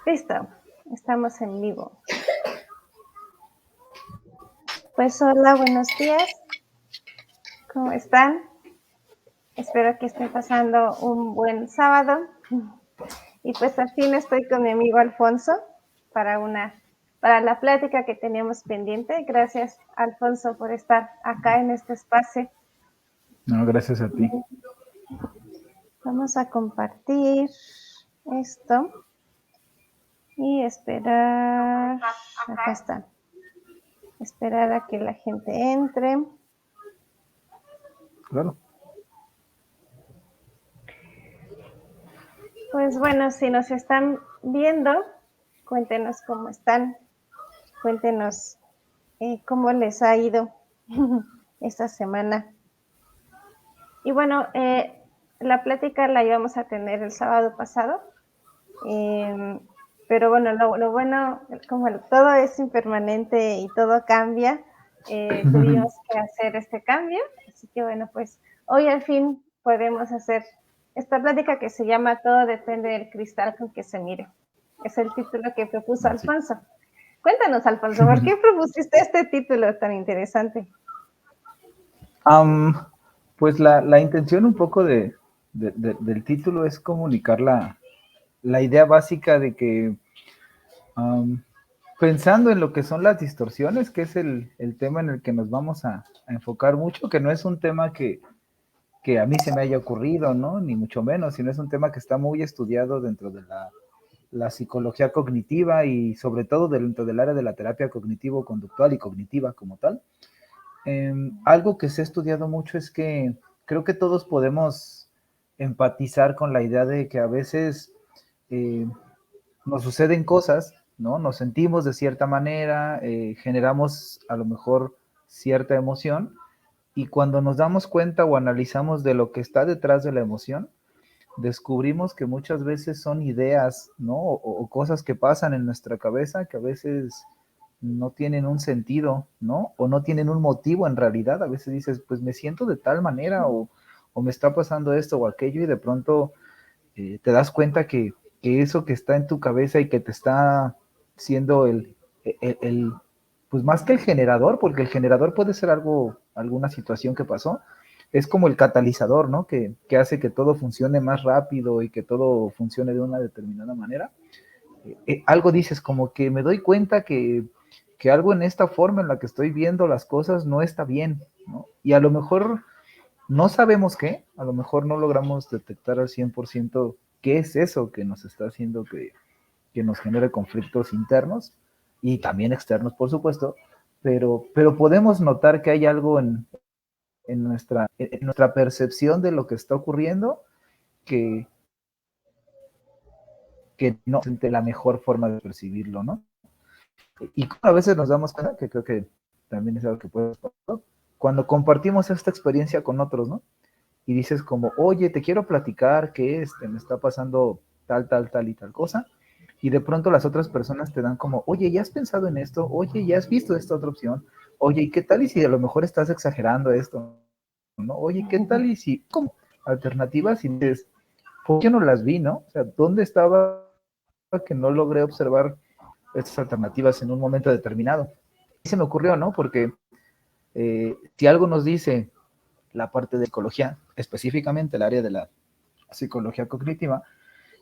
Listo, estamos en vivo. Pues hola, buenos días. ¿Cómo están? Espero que estén pasando un buen sábado. Y pues al fin estoy con mi amigo Alfonso para la plática que teníamos pendiente. Gracias, Alfonso, por estar acá en este espacio. No, gracias a ti. Vamos a compartir esto y esperar. Acá está. Esperar a que la gente entre. Claro. Pues bueno, si nos están viendo, cuéntenos cómo están, cuéntenos cómo les ha ido esta semana. Y bueno, la plática la íbamos a tener el sábado pasado, pero bueno, lo bueno, como todo es impermanente y todo cambia, tuvimos que hacer este cambio, así que bueno, pues hoy al fin podemos hacer esta plática que se llama Todo depende del cristal con que se mire. Es el título que propuso Alfonso. Sí. Cuéntanos, Alfonso, ¿por qué propusiste este título tan interesante? Pues la intención un poco del título es comunicar la idea básica de que pensando en lo que son las distorsiones, que es el tema en el que nos vamos a enfocar mucho, que no es un tema que a mí se me haya ocurrido, ¿no? Ni mucho menos, sino es un tema que está muy estudiado dentro de la psicología cognitiva y sobre todo dentro del área de la terapia cognitivo-conductual y cognitiva como tal. Algo que se ha estudiado mucho es que creo que todos podemos empatizar con la idea de que a veces nos suceden cosas, ¿no? Nos sentimos de cierta manera, generamos a lo mejor cierta emoción, y cuando nos damos cuenta o analizamos de lo que está detrás de la emoción, descubrimos que muchas veces son ideas, ¿no? O cosas que pasan en nuestra cabeza que a veces no tienen un sentido, ¿no? O no tienen un motivo en realidad. A veces dices, pues me siento de tal manera o me está pasando esto o aquello, y de pronto te das cuenta que eso que está en tu cabeza y que te está siendo pues más que el generador, porque el generador puede ser alguna situación que pasó, es como el catalizador, ¿no? Que hace que todo funcione más rápido y que todo funcione de una determinada manera. Algo dices, como que me doy cuenta que algo en esta forma en la que estoy viendo las cosas no está bien, ¿no? Y a lo mejor no sabemos qué, a lo mejor no logramos detectar al 100% qué es eso que nos está haciendo que nos genere conflictos internos y también externos, por supuesto, pero podemos notar que hay algo en nuestra percepción de lo que está ocurriendo que no es la mejor forma de percibirlo, ¿no? Y a veces nos damos cuenta, que creo que también es algo que puede pasar, cuando compartimos esta experiencia con otros, ¿no? Y dices como, oye, te quiero platicar que me está pasando tal y tal cosa, y de pronto las otras personas te dan como, oye, ¿ya has pensado en esto? Oye, ¿ya has visto esta otra opción? Oye, ¿y qué tal y si a lo mejor estás exagerando esto? ¿No? Oye, ¿qué tal y si, como alternativas? Y dices, ¿por qué no las vi, no? O sea, ¿dónde estaba que no logré observar estas alternativas en un momento determinado? Y se me ocurrió, ¿no? Porque si algo nos dice la parte de psicología, específicamente el área de la psicología cognitiva,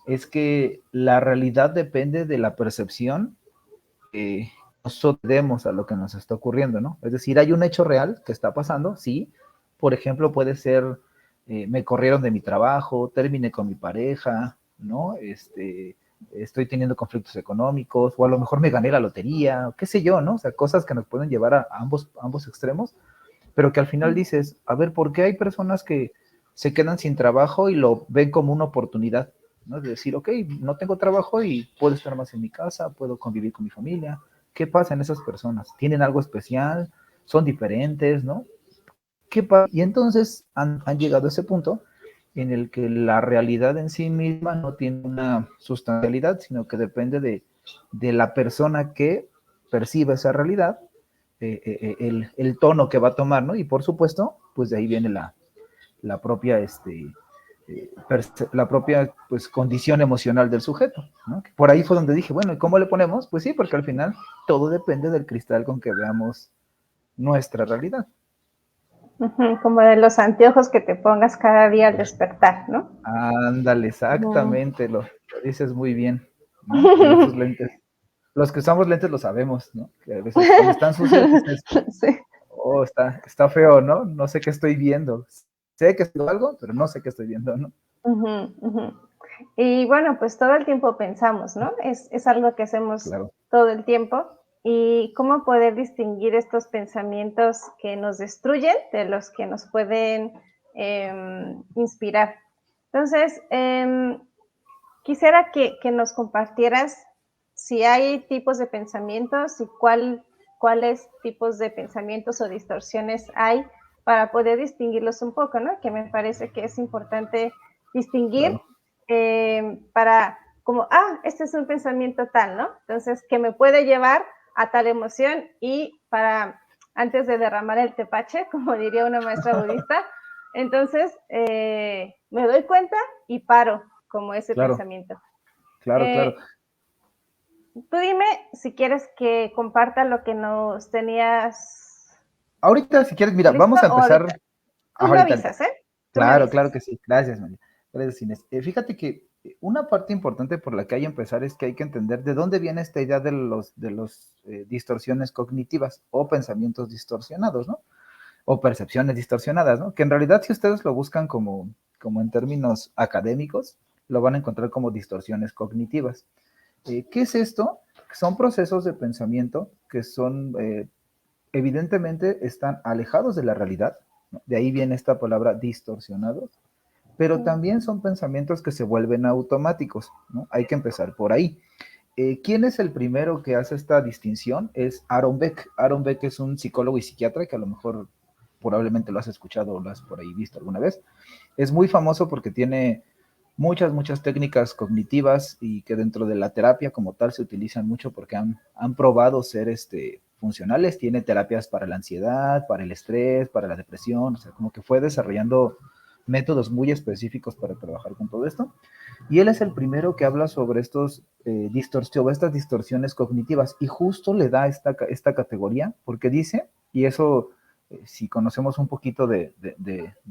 es que la realidad depende de la percepción que nosotros demos a lo que nos está ocurriendo, ¿no? Es decir, hay un hecho real que está pasando, sí. Por ejemplo, puede ser, me corrieron de mi trabajo, terminé con mi pareja, ¿no? Estoy teniendo conflictos económicos, o a lo mejor me gané la lotería, o qué sé yo, ¿no? O sea, cosas que nos pueden llevar a ambos extremos, pero que al final dices, a ver, ¿por qué hay personas que se quedan sin trabajo y lo ven como una oportunidad? ¿No? Es decir, ok, no tengo trabajo y puedo estar más en mi casa, puedo convivir con mi familia. ¿Qué pasa en esas personas? ¿Tienen algo especial? ¿Son diferentes? ¿No? ¿Qué pasa? Y entonces han llegado a ese punto en el que la realidad en sí misma no tiene una sustancialidad, sino que depende de la persona que percibe esa realidad, el tono que va a tomar, ¿no? Y por supuesto, pues de ahí viene la propia la propia pues, condición emocional del sujeto, ¿no? Por ahí fue donde dije, bueno, ¿y cómo le ponemos? Pues sí, porque al final todo depende del cristal con que veamos nuestra realidad. Como de los anteojos que te pongas cada día al despertar, ¿no? Ándale, exactamente, lo dices muy bien, ¿no? Esos lentes, los que usamos lentes lo sabemos, ¿no? Que a veces cuando están sucios dices, Sí. oh, está feo, ¿no? No sé qué estoy viendo. Sé que estoy algo, pero no sé qué estoy viendo, ¿no? Y bueno, pues todo el tiempo pensamos, ¿no? Es algo que hacemos Claro. todo el tiempo. Y cómo poder distinguir estos pensamientos que nos destruyen de los que nos pueden inspirar. Entonces, quisiera que nos compartieras si hay tipos de pensamientos y cuáles tipos de pensamientos o distorsiones hay para poder distinguirlos un poco, ¿no? Que me parece que es importante distinguir Claro. para como, este es un pensamiento tal, ¿no? Entonces, que me puede llevar a tal emoción y para, antes de derramar el tepache, como diría una maestra budista, entonces me doy cuenta y paro como ese Claro, pensamiento. claro, claro. Tú dime si quieres que comparta lo que nos tenías Ahorita, si quieres, mira, listo vamos a o ahorita. empezar. Tú me Ahorita. avisas, ¿eh? Tú me Claro, claro avisas. que sí. Gracias, María. Gracias, Inés. Fíjate que una parte importante por la que hay que empezar es que hay que entender de dónde viene esta idea de los distorsiones cognitivas o pensamientos distorsionados, ¿no? O percepciones distorsionadas, ¿no? Que en realidad, si ustedes lo buscan como en términos académicos, lo van a encontrar como distorsiones cognitivas. ¿Qué es esto? Son procesos de pensamiento que son evidentemente están alejados de la realidad, ¿no? De ahí viene esta palabra distorsionados, pero también son pensamientos que se vuelven automáticos, ¿no? Hay que empezar por ahí. ¿Quién es el primero que hace esta distinción? Es Aaron Beck. Aaron Beck es un psicólogo y psiquiatra que a lo mejor probablemente lo has escuchado o lo has por ahí visto alguna vez. Es muy famoso porque tiene muchas técnicas cognitivas y que dentro de la terapia como tal se utilizan mucho porque han probado ser funcionales. Tiene terapias para la ansiedad, para el estrés, para la depresión, o sea, como que fue desarrollando métodos muy específicos para trabajar con todo esto. Y él es el primero que habla sobre estas distorsiones cognitivas y justo le da esta categoría porque dice, y eso, si conocemos un poquito de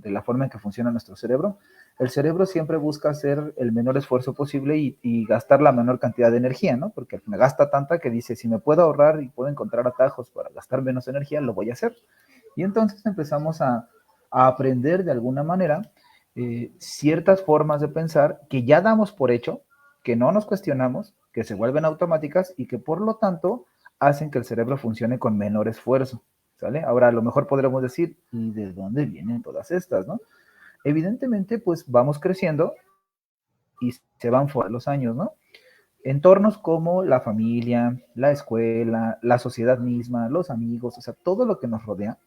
la forma en que funciona nuestro cerebro, el cerebro siempre busca hacer el menor esfuerzo posible y gastar la menor cantidad de energía, ¿no? Porque me gasta tanta que dice, si me puedo ahorrar y puedo encontrar atajos para gastar menos energía, lo voy a hacer. Y entonces empezamos a aprender de alguna manera ciertas formas de pensar que ya damos por hecho, que no nos cuestionamos, que se vuelven automáticas y que por lo tanto hacen que el cerebro funcione con menor esfuerzo, ¿sale? Ahora a lo mejor podremos decir, ¿y de dónde vienen todas estas, no? Evidentemente, pues vamos creciendo y se van fuera los años, ¿no? Entornos como la familia, la escuela, la sociedad misma, los amigos, o sea, todo lo que nos rodea,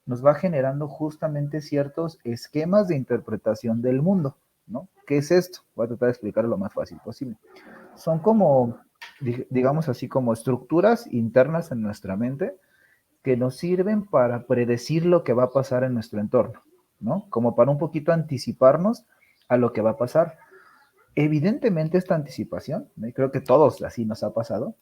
nos va generando justamente ciertos esquemas de interpretación del mundo, ¿no? ¿Qué es esto? Voy a tratar de explicarlo lo más fácil posible. Son como, digamos así, como estructuras internas en nuestra mente que nos sirven para predecir lo que va a pasar en nuestro entorno, ¿no? Como para un poquito anticiparnos a lo que va a pasar. Evidentemente esta anticipación, creo que todos así nos ha pasado,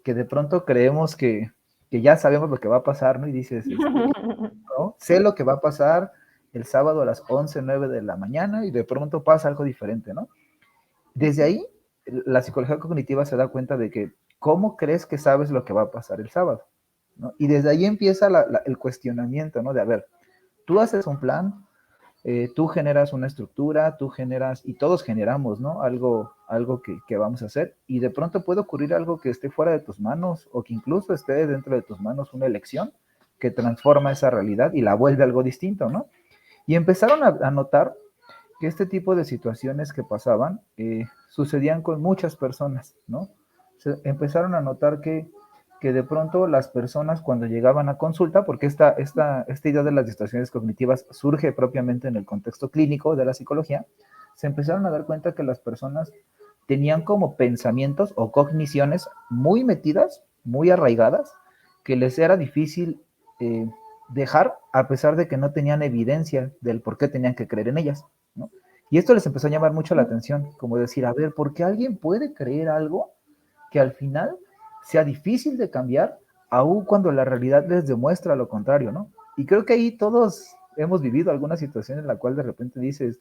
que de pronto creemos que ya sabemos lo que va a pasar, ¿no? Y dices, ¿no? Sé lo que va a pasar el sábado a las 11:09 de la mañana y de pronto pasa algo diferente, ¿no? Desde ahí, la psicología cognitiva se da cuenta de que, ¿cómo crees que sabes lo que va a pasar el sábado? ¿No? Y desde ahí empieza el cuestionamiento, ¿no? De, a ver, tú haces un plan, tú generas una estructura, tú generas, y todos generamos, ¿no? Algo que vamos a hacer, y de pronto puede ocurrir algo que esté fuera de tus manos, o que incluso esté dentro de tus manos una elección que transforma esa realidad y la vuelve algo distinto, ¿no? Y empezaron a notar que este tipo de situaciones que pasaban sucedían con muchas personas, ¿no? Empezaron a notar que de pronto las personas cuando llegaban a consulta, porque esta idea de las distorsiones cognitivas surge propiamente en el contexto clínico de la psicología, se empezaron a dar cuenta que las personas tenían como pensamientos o cogniciones muy metidas, muy arraigadas, que les era difícil dejar a pesar de que no tenían evidencia del por qué tenían que creer en ellas, ¿no? Y esto les empezó a llamar mucho la atención, como decir, a ver, ¿por qué alguien puede creer algo que al final sea difícil de cambiar, aun cuando la realidad les demuestra lo contrario, ¿no? Y creo que ahí todos hemos vivido alguna situación en la cual de repente dices,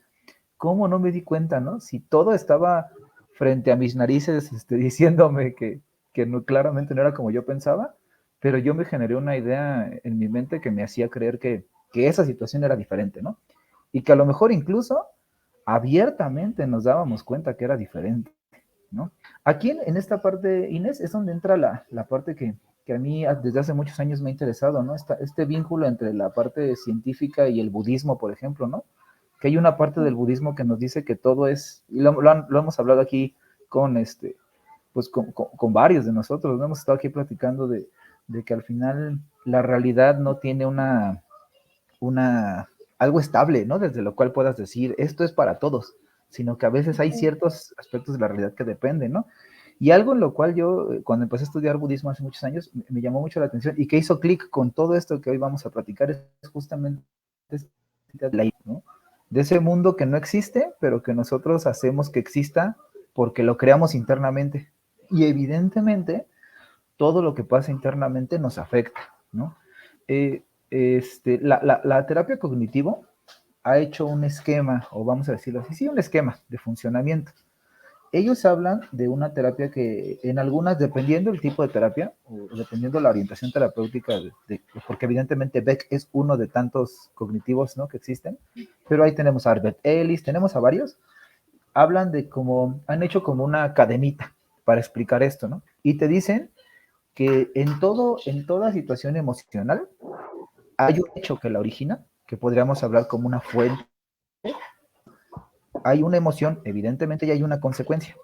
¿cómo no me di cuenta, no? Si todo estaba frente a mis narices diciéndome que no, claramente no era como yo pensaba, pero yo me generé una idea en mi mente que me hacía creer que esa situación era diferente, ¿no? Y que a lo mejor incluso abiertamente nos dábamos cuenta que era diferente, ¿no? Aquí en esta parte, Inés, es donde entra la parte que a mí desde hace muchos años me ha interesado, ¿no? Este vínculo entre la parte científica y el budismo, por ejemplo, ¿no? Que hay una parte del budismo que nos dice que todo es, y lo hemos hablado aquí con pues con varios de nosotros, ¿no? Hemos estado aquí platicando de que al final la realidad no tiene algo estable, ¿no? Desde lo cual puedas decir, esto es para todos, sino que a veces hay ciertos aspectos de la realidad que dependen, ¿no? Y algo en lo cual yo, cuando empecé a estudiar budismo hace muchos años, me llamó mucho la atención y que hizo clic con todo esto que hoy vamos a platicar es justamente ¿no? De ese mundo que no existe, pero que nosotros hacemos que exista porque lo creamos internamente. Y evidentemente, todo lo que pasa internamente nos afecta, ¿no? La terapia cognitivo ha hecho un esquema, o vamos a decirlo así, sí, un esquema de funcionamiento. Ellos hablan de una terapia que en algunas, dependiendo del tipo de terapia, o dependiendo la orientación terapéutica, porque evidentemente Beck es uno de tantos cognitivos, ¿no?, que existen, pero ahí tenemos a Albert Ellis, tenemos a varios, hablan de cómo, han hecho como una cadenita para explicar esto, ¿no? Y te dicen que en toda situación emocional hay un hecho que la origina, que podríamos hablar como una fuente, hay una emoción, evidentemente, y hay una consecuencia,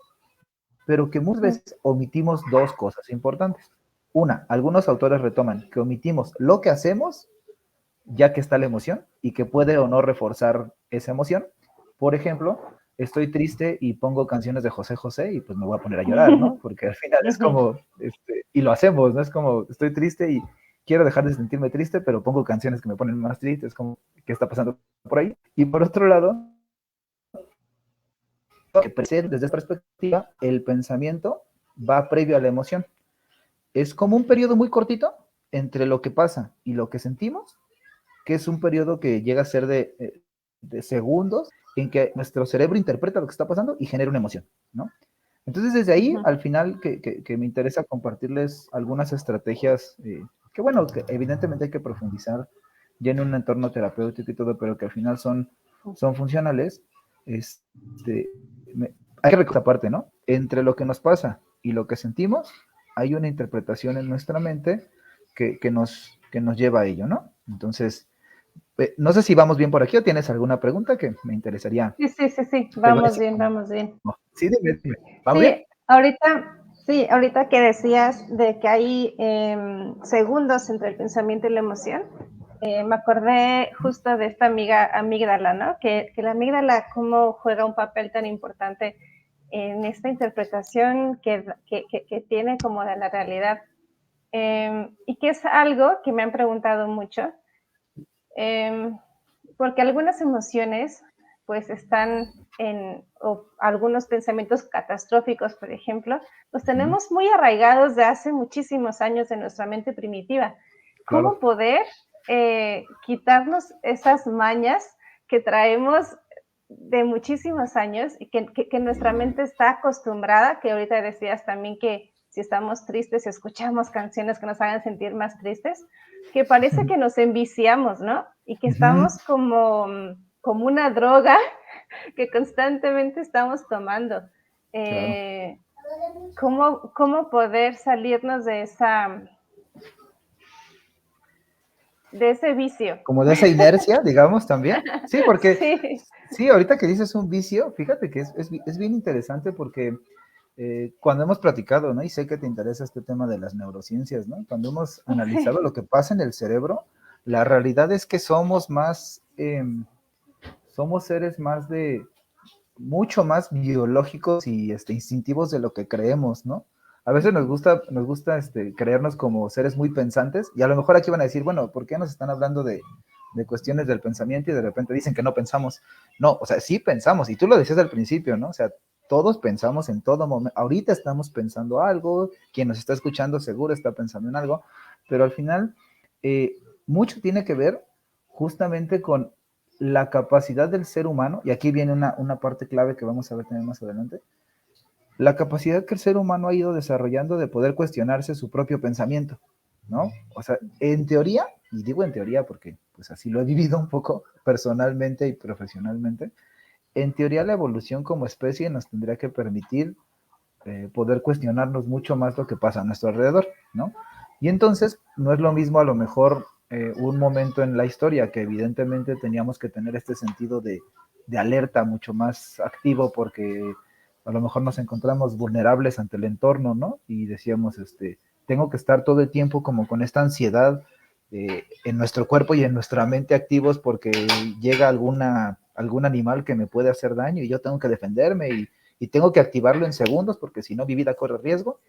pero que muchas veces omitimos dos cosas importantes. Una, algunos autores retoman que omitimos lo que hacemos, ya que está la emoción, y que puede o no reforzar esa emoción. Por ejemplo, estoy triste y pongo canciones de José José y pues me voy a poner a llorar, ¿no? Porque al final es como, y lo hacemos, ¿no? Es como, estoy triste y quiero dejar de sentirme triste, pero pongo canciones que me ponen más triste, es como, ¿qué está pasando por ahí? Y por otro lado, desde esta perspectiva, el pensamiento va previo a la emoción. Es como un periodo muy cortito entre lo que pasa y lo que sentimos, que es un periodo que llega a ser de segundos en que nuestro cerebro interpreta lo que está pasando y genera una emoción, ¿no? Entonces, desde ahí, al final, que me interesa compartirles algunas estrategias que, bueno, que evidentemente hay que profundizar ya en un entorno terapéutico y todo, pero que al final son funcionales. Este, hay que recordar esta parte, ¿no? Entre lo que nos pasa y lo que sentimos, hay una interpretación en nuestra mente que nos lleva a ello, ¿no? Entonces, no sé si vamos bien por aquí o tienes alguna pregunta que me interesaría. Sí, vamos bien, vamos bien. Sí, dime. ¿Vamos Sí, bien? ahorita que decías de que hay segundos entre el pensamiento y la emoción, me acordé justo de esta amígdala, ¿no? Que la amígdala cómo juega un papel tan importante en esta interpretación que tiene como de la realidad. Y que es algo que me han preguntado mucho, porque algunas emociones pues están o algunos pensamientos catastróficos, por ejemplo, los tenemos muy arraigados de hace muchísimos años en nuestra mente primitiva. ¿Cómo Claro. poder quitarnos esas mañas que traemos de muchísimos años y que nuestra mente está acostumbrada, que ahorita decías también que si estamos tristes, escuchamos canciones que nos hagan sentir más tristes, que parece que nos enviciamos, ¿no? Y que estamos como una droga que constantemente estamos tomando. Claro. ¿Cómo poder salirnos de ese vicio? Como de esa inercia, digamos, también. Sí, porque, Sí. sí, ahorita que dices un vicio, fíjate que es bien interesante porque cuando hemos platicado, ¿no? Y sé que te interesa este tema de las neurociencias, ¿no? Cuando hemos analizado Sí. lo que pasa en el cerebro, la realidad es que somos seres mucho más biológicos y instintivos de lo que creemos, ¿no? A veces nos gusta creernos como seres muy pensantes y a lo mejor aquí van a decir, bueno, ¿por qué nos están hablando de cuestiones del pensamiento y de repente dicen que no pensamos. No, o sea, sí pensamos, y tú lo decías al principio, ¿no? O sea, todos pensamos en todo momento. Ahorita estamos pensando algo, quien nos está escuchando seguro está pensando en algo, pero al final mucho tiene que ver justamente con la capacidad del ser humano, y aquí viene una parte clave que vamos a ver también más adelante, la capacidad que el ser humano ha ido desarrollando de poder cuestionarse su propio pensamiento, ¿no? O sea, en teoría, y digo en teoría porque pues así lo he vivido un poco personalmente y profesionalmente, en teoría la evolución como especie nos tendría que permitir poder cuestionarnos mucho más lo que pasa a nuestro alrededor, ¿no? Y entonces no es lo mismo a lo mejor un momento en la historia que evidentemente teníamos que tener este sentido de alerta mucho más activo porque a lo mejor nos encontramos vulnerables ante el entorno, ¿no? Y decíamos, tengo que estar todo el tiempo como con esta ansiedad en nuestro cuerpo y en nuestra mente activos porque llega algún animal que me puede hacer daño y yo tengo que defenderme y tengo que activarlo en segundos porque si no mi vida corre riesgo.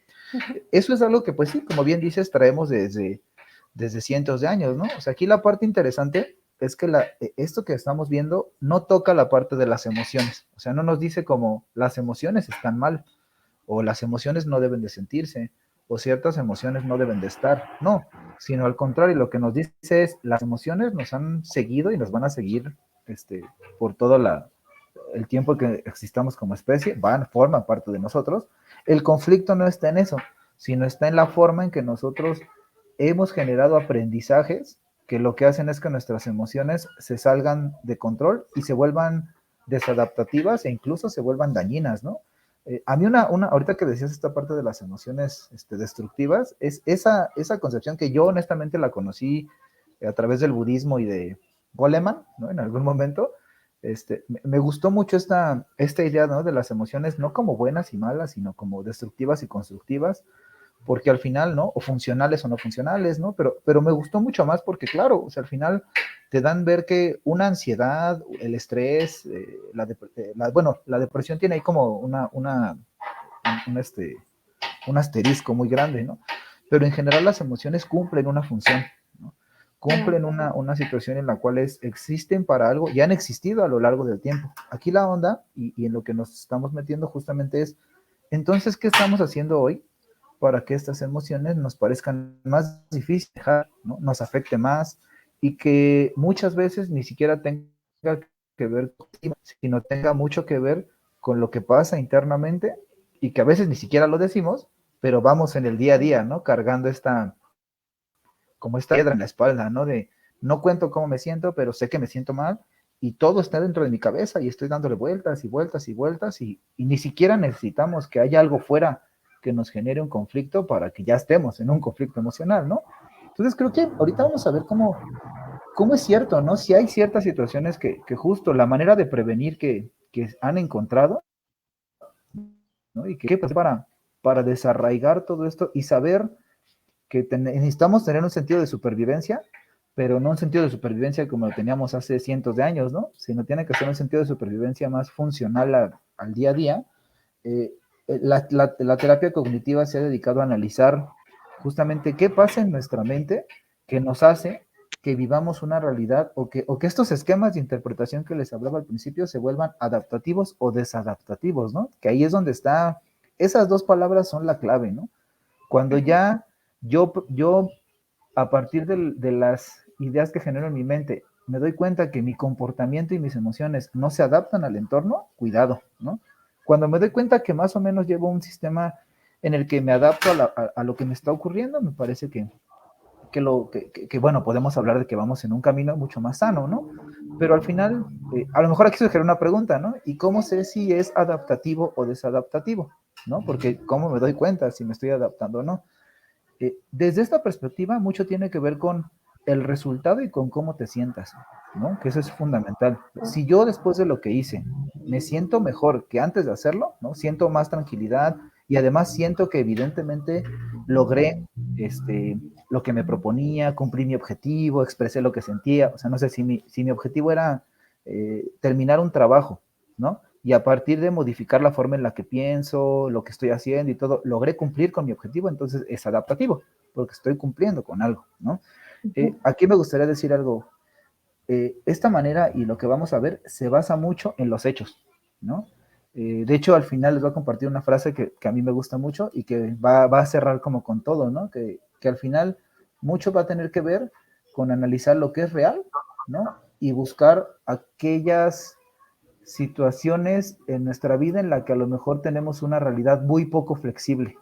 Eso es algo que pues sí, como bien dices, traemos desde cientos de años, ¿no? O sea, aquí la parte interesante es que esto que estamos viendo no toca la parte de las emociones, o sea, no nos dice como las emociones están mal o las emociones no deben de sentirse o ciertas emociones no deben de estar, no, sino al contrario, lo que nos dice es las emociones nos han seguido y nos van a seguir por todo el tiempo que existamos como especie, forman parte de nosotros. El conflicto no está en eso, sino está en la forma en que nosotros hemos generado aprendizajes que lo que hacen es que nuestras emociones se salgan de control y se vuelvan desadaptativas e incluso se vuelvan dañinas, ¿no? A mí ahorita que decías esta parte de las emociones destructivas, es esa concepción que yo honestamente la conocí a través del budismo y de Goleman, ¿no? En algún momento, me gustó mucho esta idea, ¿no? De las emociones no como buenas y malas, sino como destructivas y constructivas, porque al final, ¿no? O funcionales o no funcionales, ¿no? Pero me gustó mucho más porque, claro, o sea, al final te dan ver que una ansiedad, el estrés, bueno, la depresión tiene ahí como un asterisco muy grande, ¿no? Pero en general las emociones cumplen una función, ¿no? Cumplen una situación en la cual existen para algo y han existido a lo largo del tiempo. Aquí la onda y en lo que nos estamos metiendo justamente es, entonces, ¿qué estamos haciendo hoy para que estas emociones nos parezcan más difíciles, ¿no? Nos afecte más y que muchas veces ni siquiera tenga que ver, sino tenga mucho que ver con lo que pasa internamente y que a veces ni siquiera lo decimos, pero vamos en el día a día, ¿no? Cargando como esta piedra en la espalda, ¿no? De no cuento cómo me siento, pero sé que me siento mal y todo está dentro de mi cabeza y estoy dándole vueltas y vueltas y vueltas y ni siquiera necesitamos que haya algo fuera que nos genere un conflicto para que ya estemos en un conflicto emocional, ¿no? Entonces creo que ahorita vamos a ver cómo es cierto, ¿no? Si hay ciertas situaciones que justo la manera de prevenir que han encontrado, ¿no? Y que pues, para desarraigar todo esto y saber que necesitamos tener un sentido de supervivencia, pero no un sentido de supervivencia como lo teníamos hace cientos de años, ¿no? Sino tiene que ser un sentido de supervivencia más funcional al día a día. La terapia cognitiva se ha dedicado a analizar justamente qué pasa en nuestra mente que nos hace que vivamos una realidad o que estos esquemas de interpretación que les hablaba al principio se vuelvan adaptativos o desadaptativos, ¿no? Que ahí es donde está, esas dos palabras son la clave, ¿no? Cuando ya yo a partir de las ideas que genero en mi mente, me doy cuenta que mi comportamiento y mis emociones no se adaptan al entorno, cuidado, ¿no? Cuando me doy cuenta que más o menos llevo un sistema en el que me adapto a lo que me está ocurriendo, me parece que, bueno, podemos hablar de que vamos en un camino mucho más sano, ¿no? Pero al final, a lo mejor aquí surge una pregunta, ¿no? ¿Y cómo sé si es adaptativo o desadaptativo? ¿No? Porque ¿cómo me doy cuenta si me estoy adaptando o no? Desde esta perspectiva, mucho tiene que ver con el resultado y con cómo te sientas, ¿no? Que eso es fundamental. Si yo después de lo que hice me siento mejor que antes de hacerlo, ¿no? Siento más tranquilidad y además siento que evidentemente logré lo que me proponía, cumplí mi objetivo, expresé lo que sentía, o sea, no sé si mi objetivo era terminar un trabajo, ¿no? Y a partir de modificar la forma en la que pienso, lo que estoy haciendo y todo, logré cumplir con mi objetivo, entonces es adaptativo, porque estoy cumpliendo con algo, ¿no? Aquí me gustaría decir algo. esta manera y lo que vamos a ver se basa mucho en los hechos, ¿no? De hecho, al final les voy a compartir una frase que a mí me gusta mucho y que va a cerrar como con todo, ¿no? Que al final mucho va a tener que ver con analizar lo que es real, ¿no? Y buscar aquellas situaciones en nuestra vida en la que a lo mejor tenemos una realidad muy poco flexible,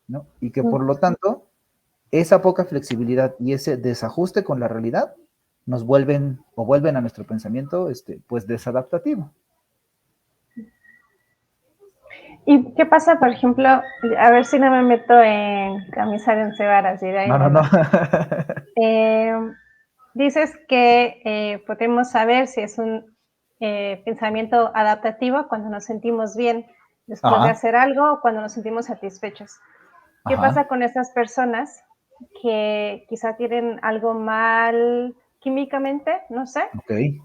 ¿no? Y que por lo tanto, esa poca flexibilidad y ese desajuste con la realidad nos vuelven a nuestro pensamiento, pues desadaptativo. ¿Y qué pasa, por ejemplo, a ver si no me meto en camisa de once varas y de ahí No. eh, dices que podemos saber si es un pensamiento adaptativo cuando nos sentimos bien después de Ajá, hacer algo o cuando nos sentimos satisfechos. ¿Qué ajá, pasa con esas personas que quizá tienen algo mal químicamente, no sé,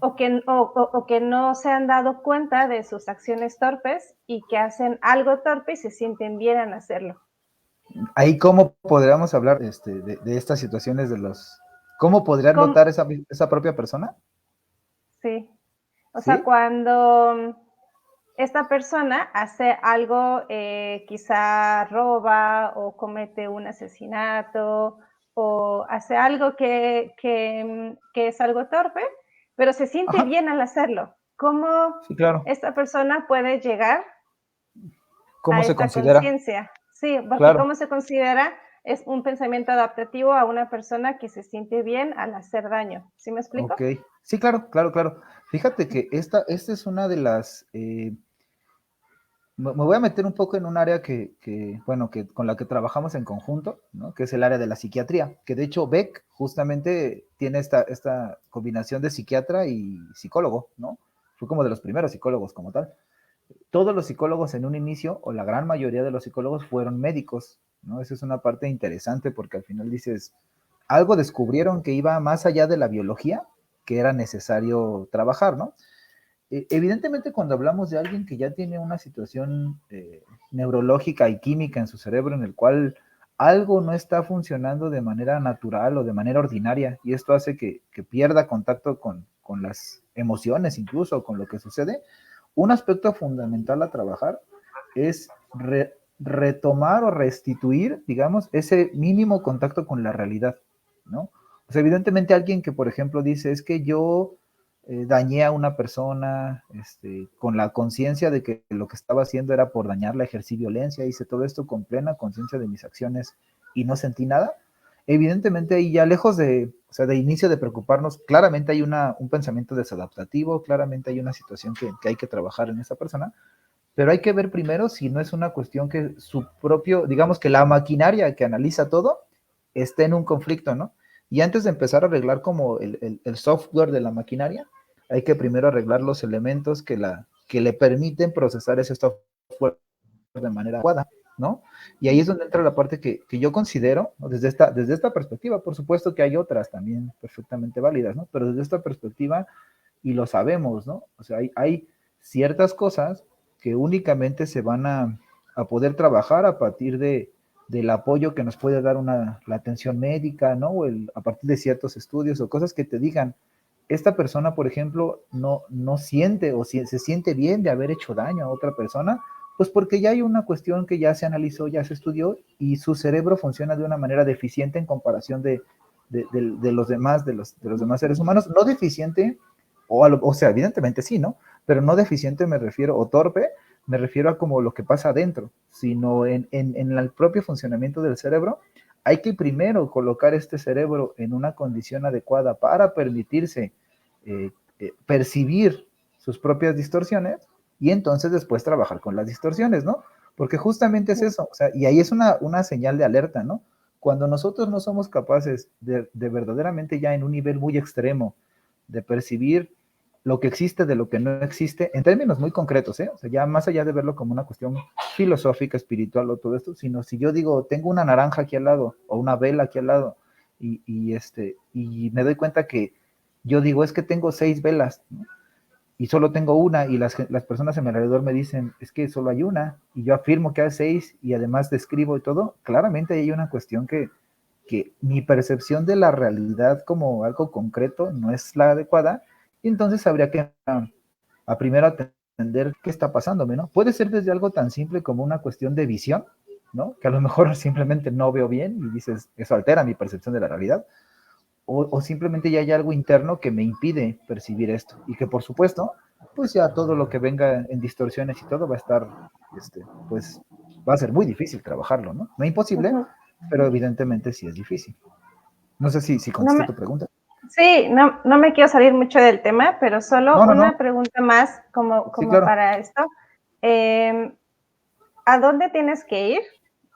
ok. o que no se han dado cuenta de sus acciones torpes y que hacen algo torpe y se sienten bien al hacerlo? Ahí, ¿cómo podríamos hablar de estas situaciones ¿cómo podría ¿Cómo? notar esa propia persona? Sí. O sea, ¿Sí? cuando esta persona hace algo, quizá roba o comete un asesinato o hace algo que es algo torpe, pero se siente Ajá, bien al hacerlo. ¿Cómo sí, claro. esta persona puede llegar ¿Cómo a se esta considera? conciencia? Sí, porque Claro, ¿cómo se considera? Es un pensamiento adaptativo a una persona que se siente bien al hacer daño. ¿Sí me explico? ok. Sí, claro, claro, claro. Fíjate que esta es una de las, me voy a meter un poco en un área bueno, que con la que trabajamos en conjunto, ¿no? Que es el área de la psiquiatría, que de hecho Beck justamente tiene esta combinación de psiquiatra y psicólogo, ¿no? Fue como de los primeros psicólogos como tal. Todos los psicólogos en un inicio, o la gran mayoría de los psicólogos, fueron médicos, ¿no? Esa es una parte interesante porque al final dices, algo descubrieron que iba más allá de la biología, que era necesario trabajar, ¿no? Evidentemente, cuando hablamos de alguien que ya tiene una situación neurológica y química en su cerebro en el cual algo no está funcionando de manera natural o de manera ordinaria, y esto hace que pierda contacto con las emociones, incluso con lo que sucede, un aspecto fundamental a trabajar es retomar o restituir, digamos, ese mínimo contacto con la realidad, ¿no? O sea, evidentemente alguien que, por ejemplo, dice, es que yo dañé a una persona con la conciencia de que lo que estaba haciendo era por dañarla, ejercí violencia, hice todo esto con plena conciencia de mis acciones y no sentí nada. Evidentemente ahí ya lejos o sea, de inicio de preocuparnos, claramente hay un pensamiento desadaptativo, claramente hay una situación que hay que trabajar en esa persona, pero hay que ver primero si no es una cuestión que su propio, digamos que la maquinaria que analiza todo esté en un conflicto, ¿no? Y antes de empezar a arreglar como el software de la maquinaria, hay que primero arreglar los elementos que le permiten procesar ese software de manera adecuada, ¿no? Y ahí es donde entra la parte que yo considero, ¿no? Desde esta perspectiva, por supuesto que hay otras también perfectamente válidas, ¿no? Pero desde esta perspectiva, y lo sabemos, ¿no? O sea, hay ciertas cosas que únicamente se van a poder trabajar a partir del apoyo que nos puede dar la atención médica, ¿no? O a partir de ciertos estudios o cosas que te digan, esta persona, por ejemplo, no siente o se siente bien de haber hecho daño a otra persona, pues porque ya hay una cuestión que ya se analizó, ya se estudió y su cerebro funciona de una manera deficiente en comparación de los demás, de los demás seres humanos. No deficiente, o sea, evidentemente sí, ¿no? Pero no deficiente me refiero, o torpe, me refiero a como lo que pasa adentro, sino en el propio funcionamiento del cerebro. Hay que primero colocar este cerebro en una condición adecuada para permitirse percibir sus propias distorsiones y entonces después trabajar con las distorsiones, ¿no? Porque justamente es eso, o sea, y ahí es una señal de alerta, ¿no? Cuando nosotros no somos capaces de verdaderamente ya en un nivel muy extremo de percibir lo que existe de lo que no existe, en términos muy concretos, ¿eh? O sea, ya más allá de verlo como una cuestión filosófica, espiritual o todo esto, sino si yo digo, tengo una naranja aquí al lado o una vela aquí al lado y me doy cuenta que yo digo, es que tengo 6 velas, ¿no? Y solo tengo una y las personas a mi alrededor me dicen, es que solo hay una y yo afirmo que hay 6 y además describo y todo, claramente hay una cuestión que mi percepción de la realidad como algo concreto no es la adecuada Y entonces habría que a primero atender qué está pasándome, ¿no? Puede ser desde algo tan simple como una cuestión de visión, ¿no? Que a lo mejor simplemente no veo bien y dices, eso altera mi percepción de la realidad, o simplemente ya hay algo interno que me impide percibir esto, y que por supuesto, pues ya todo lo que venga en distorsiones y todo va a estar, pues va a ser muy difícil trabajarlo, ¿no? No imposible, Ujú. pero evidentemente sí es difícil. No sé si No contesté me, tu pregunta. sí, no me quiero salir mucho del tema, pero solo No, no, una no. pregunta más Sí, como claro. para esto. Eh, ¿A dónde tienes que ir?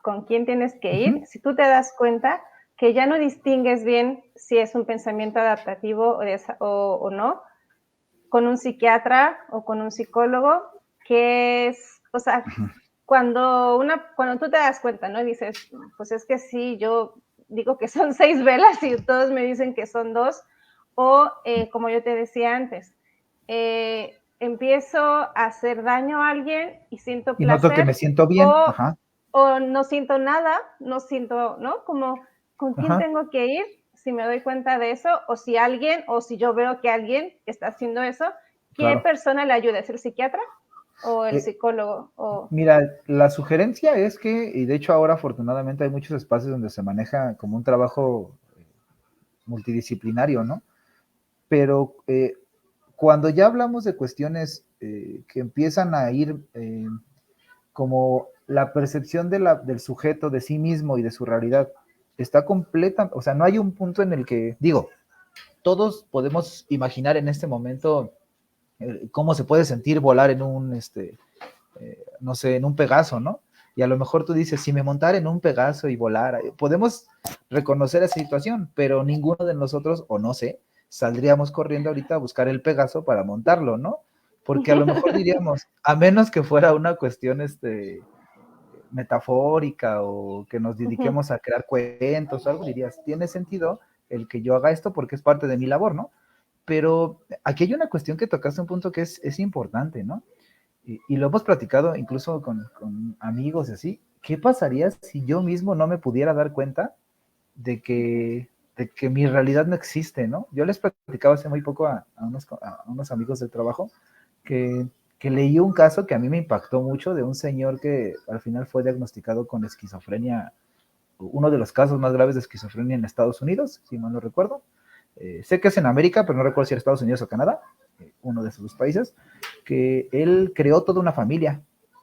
¿Con quién tienes que ir? Ujú. Si tú te das cuenta que ya no distingues bien si es un pensamiento adaptativo o no, con un psiquiatra o con un psicólogo, que es, o sea, cuando tú te das cuenta, ¿no? Y dices, pues es que sí, yo digo que son 6 velas y todos me dicen que son 2, o como yo te decía antes, empiezo a hacer daño a alguien y siento Y noto que placer, me siento bien. o, Ajá, o no siento nada, no siento, ¿no? Como, ¿con quién ajá. tengo que ir? Si me doy cuenta de eso, o si alguien, o si yo veo que alguien está haciendo eso, ¿qué Claro. persona le ayuda? ¿Es el psiquiatra o el Eh, psicólogo? O... Mira, la sugerencia es que, y de hecho ahora afortunadamente hay muchos espacios donde se maneja como un trabajo multidisciplinario, ¿no? Pero cuando ya hablamos de cuestiones que empiezan a ir como la percepción del sujeto, de sí mismo y de su realidad, está completa, o sea, no hay un punto en el que, digo, todos podemos imaginar en este momento cómo se puede sentir volar en un, no sé, en un Pegaso, ¿no? Y a lo mejor tú dices, si me montara en un Pegaso y volara, podemos reconocer esa situación, pero ninguno de nosotros, o no sé, saldríamos corriendo ahorita a buscar el Pegaso para montarlo, ¿no? Porque a lo mejor diríamos, a menos que fuera una cuestión, metafórica o que nos dediquemos a crear cuentos o algo, dirías, tiene sentido el que yo haga esto porque es parte de mi labor, ¿no? Pero aquí hay una cuestión que tocaste un punto que es importante, ¿no? Y lo hemos platicado incluso con amigos y así. ¿Qué pasaría si yo mismo no me pudiera dar cuenta de que mi realidad no existe, ¿no? Yo les platicaba hace muy poco a unos amigos del trabajo que, que leí un caso que a mí me impactó mucho de un señor que al final fue diagnosticado con esquizofrenia, uno de los casos más graves de esquizofrenia en Estados Unidos, si mal no recuerdo. Sé que es en América, pero no recuerdo si era Estados Unidos o Canadá, uno de esos dos países, que él creó toda una familia,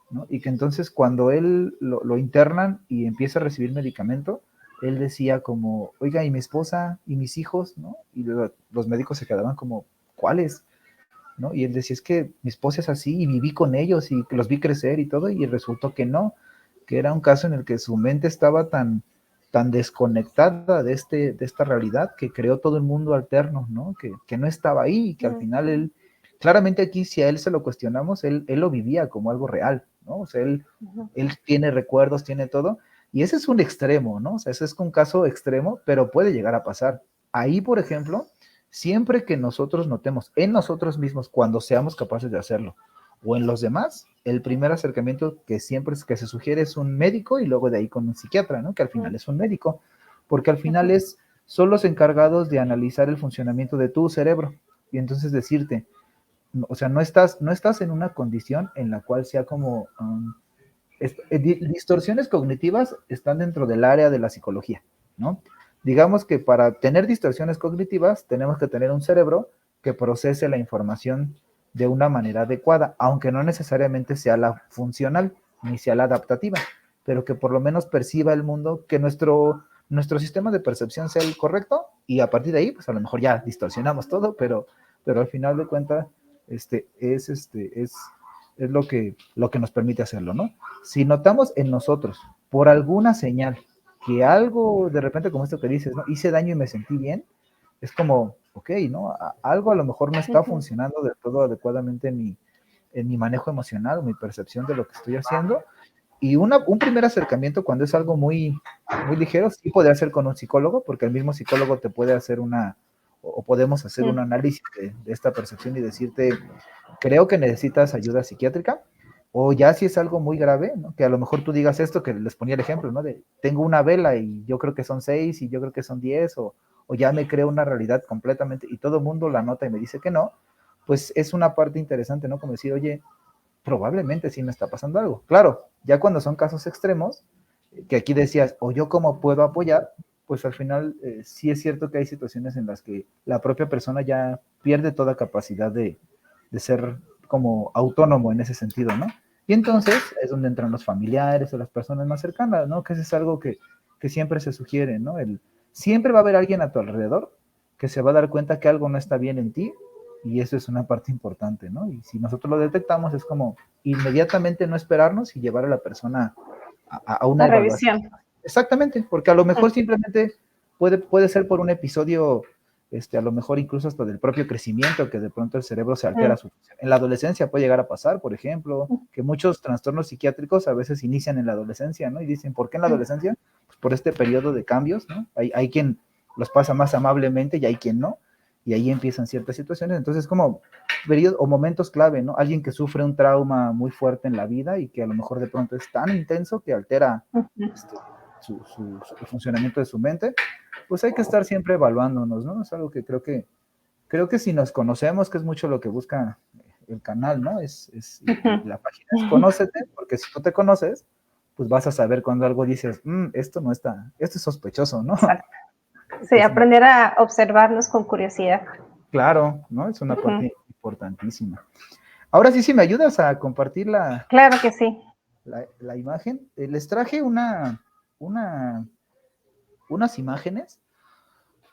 ¿no? Y que entonces cuando él lo internan y empieza a recibir medicamento, él decía como, oiga, ¿y mi esposa y mis hijos? ¿No? Y los médicos se quedaban como, ¿cuáles? ¿No? Y él decía, es que mi esposa es así y viví con ellos y los vi crecer y todo, y resultó que no, que era un caso en el que su mente estaba tan desconectada de esta realidad que creó todo el mundo alterno, ¿no? Que no estaba ahí y que al final él, claramente aquí si a él se lo cuestionamos, él lo vivía como algo real, ¿no? O sea, él tiene recuerdos, tiene todo, y ese es un extremo, ¿no? O sea, ese es un caso extremo, pero puede llegar a pasar. Ahí, por ejemplo, siempre que nosotros notemos en nosotros mismos, cuando seamos capaces de hacerlo, o en los demás, el primer acercamiento que siempre es que se sugiere es un médico y luego de ahí con un psiquiatra, ¿no? Que al final es un médico, porque al final son los encargados de analizar el funcionamiento de tu cerebro y entonces decirte, o sea, no estás en una condición en la cual sea como distorsiones cognitivas están dentro del área de la psicología, ¿no? Digamos que para tener distorsiones cognitivas tenemos que tener un cerebro que procese la información de una manera adecuada, aunque no necesariamente sea la funcional ni sea la adaptativa, pero que por lo menos perciba el mundo, que nuestro sistema de percepción sea el correcto y a partir de ahí, pues a lo mejor ya distorsionamos todo, pero al final de cuentas, es lo que nos permite hacerlo, ¿no? Si notamos en nosotros, por alguna señal, que algo de repente como esto que dices, ¿no? Hice daño y me sentí bien, es como, ok, ¿no? Algo a lo mejor no está funcionando del todo adecuadamente en mi manejo emocional o mi percepción de lo que estoy haciendo. Y un primer acercamiento cuando es algo muy, muy ligero, sí podría ser con un psicólogo, porque el mismo psicólogo te puede hacer o podemos hacer un análisis de esta percepción y decirte, creo que necesitas ayuda psiquiátrica, o ya si es algo muy grave, ¿no? Que a lo mejor tú digas esto, que les ponía el ejemplo, ¿no? De tengo una vela y yo creo que son 6 y yo creo que son 10, o ya me creo una realidad completamente y todo el mundo la nota y me dice que no, pues es una parte interesante, ¿no? Como decir, oye, probablemente sí me está pasando algo. Claro, ya cuando son casos extremos, que aquí decías, o yo cómo puedo apoyar, pues al final sí es cierto que hay situaciones en las que la propia persona ya pierde toda capacidad de ser como autónomo en ese sentido, ¿no? Y entonces es donde entran los familiares o las personas más cercanas, ¿no? Que eso es algo que siempre se sugiere, ¿no? Siempre va a haber alguien a tu alrededor que se va a dar cuenta que algo no está bien en ti y eso es una parte importante, ¿no? Y si nosotros lo detectamos es como inmediatamente no esperarnos y llevar a la persona a una La evaluación. revisión. Exactamente, porque a lo mejor simplemente puede ser por un episodio, a lo mejor incluso hasta del propio crecimiento, que de pronto el cerebro se altera. En la adolescencia puede llegar a pasar, por ejemplo, que muchos trastornos psiquiátricos a veces inician en la adolescencia, ¿no? Y dicen, ¿por qué en la adolescencia? Pues por este periodo de cambios, ¿no? Hay quien los pasa más amablemente y hay quien no, y ahí empiezan ciertas situaciones. Entonces, como periodos o momentos clave, ¿no? Alguien que sufre un trauma muy fuerte en la vida y que a lo mejor de pronto es tan intenso que altera el funcionamiento de su mente, pues hay que estar siempre evaluándonos, ¿no? Es algo que creo que si nos conocemos, que es mucho lo que busca el canal, ¿no? La página es conócete, porque si no te conoces, pues vas a saber cuando algo dices, esto no está, esto es sospechoso, ¿no? Exacto. Sí, aprender a observarnos con curiosidad. Claro, ¿no? Es una parte importantísima. Ahora sí, si me ayudas a compartir Claro que sí. La imagen, les traje unas imágenes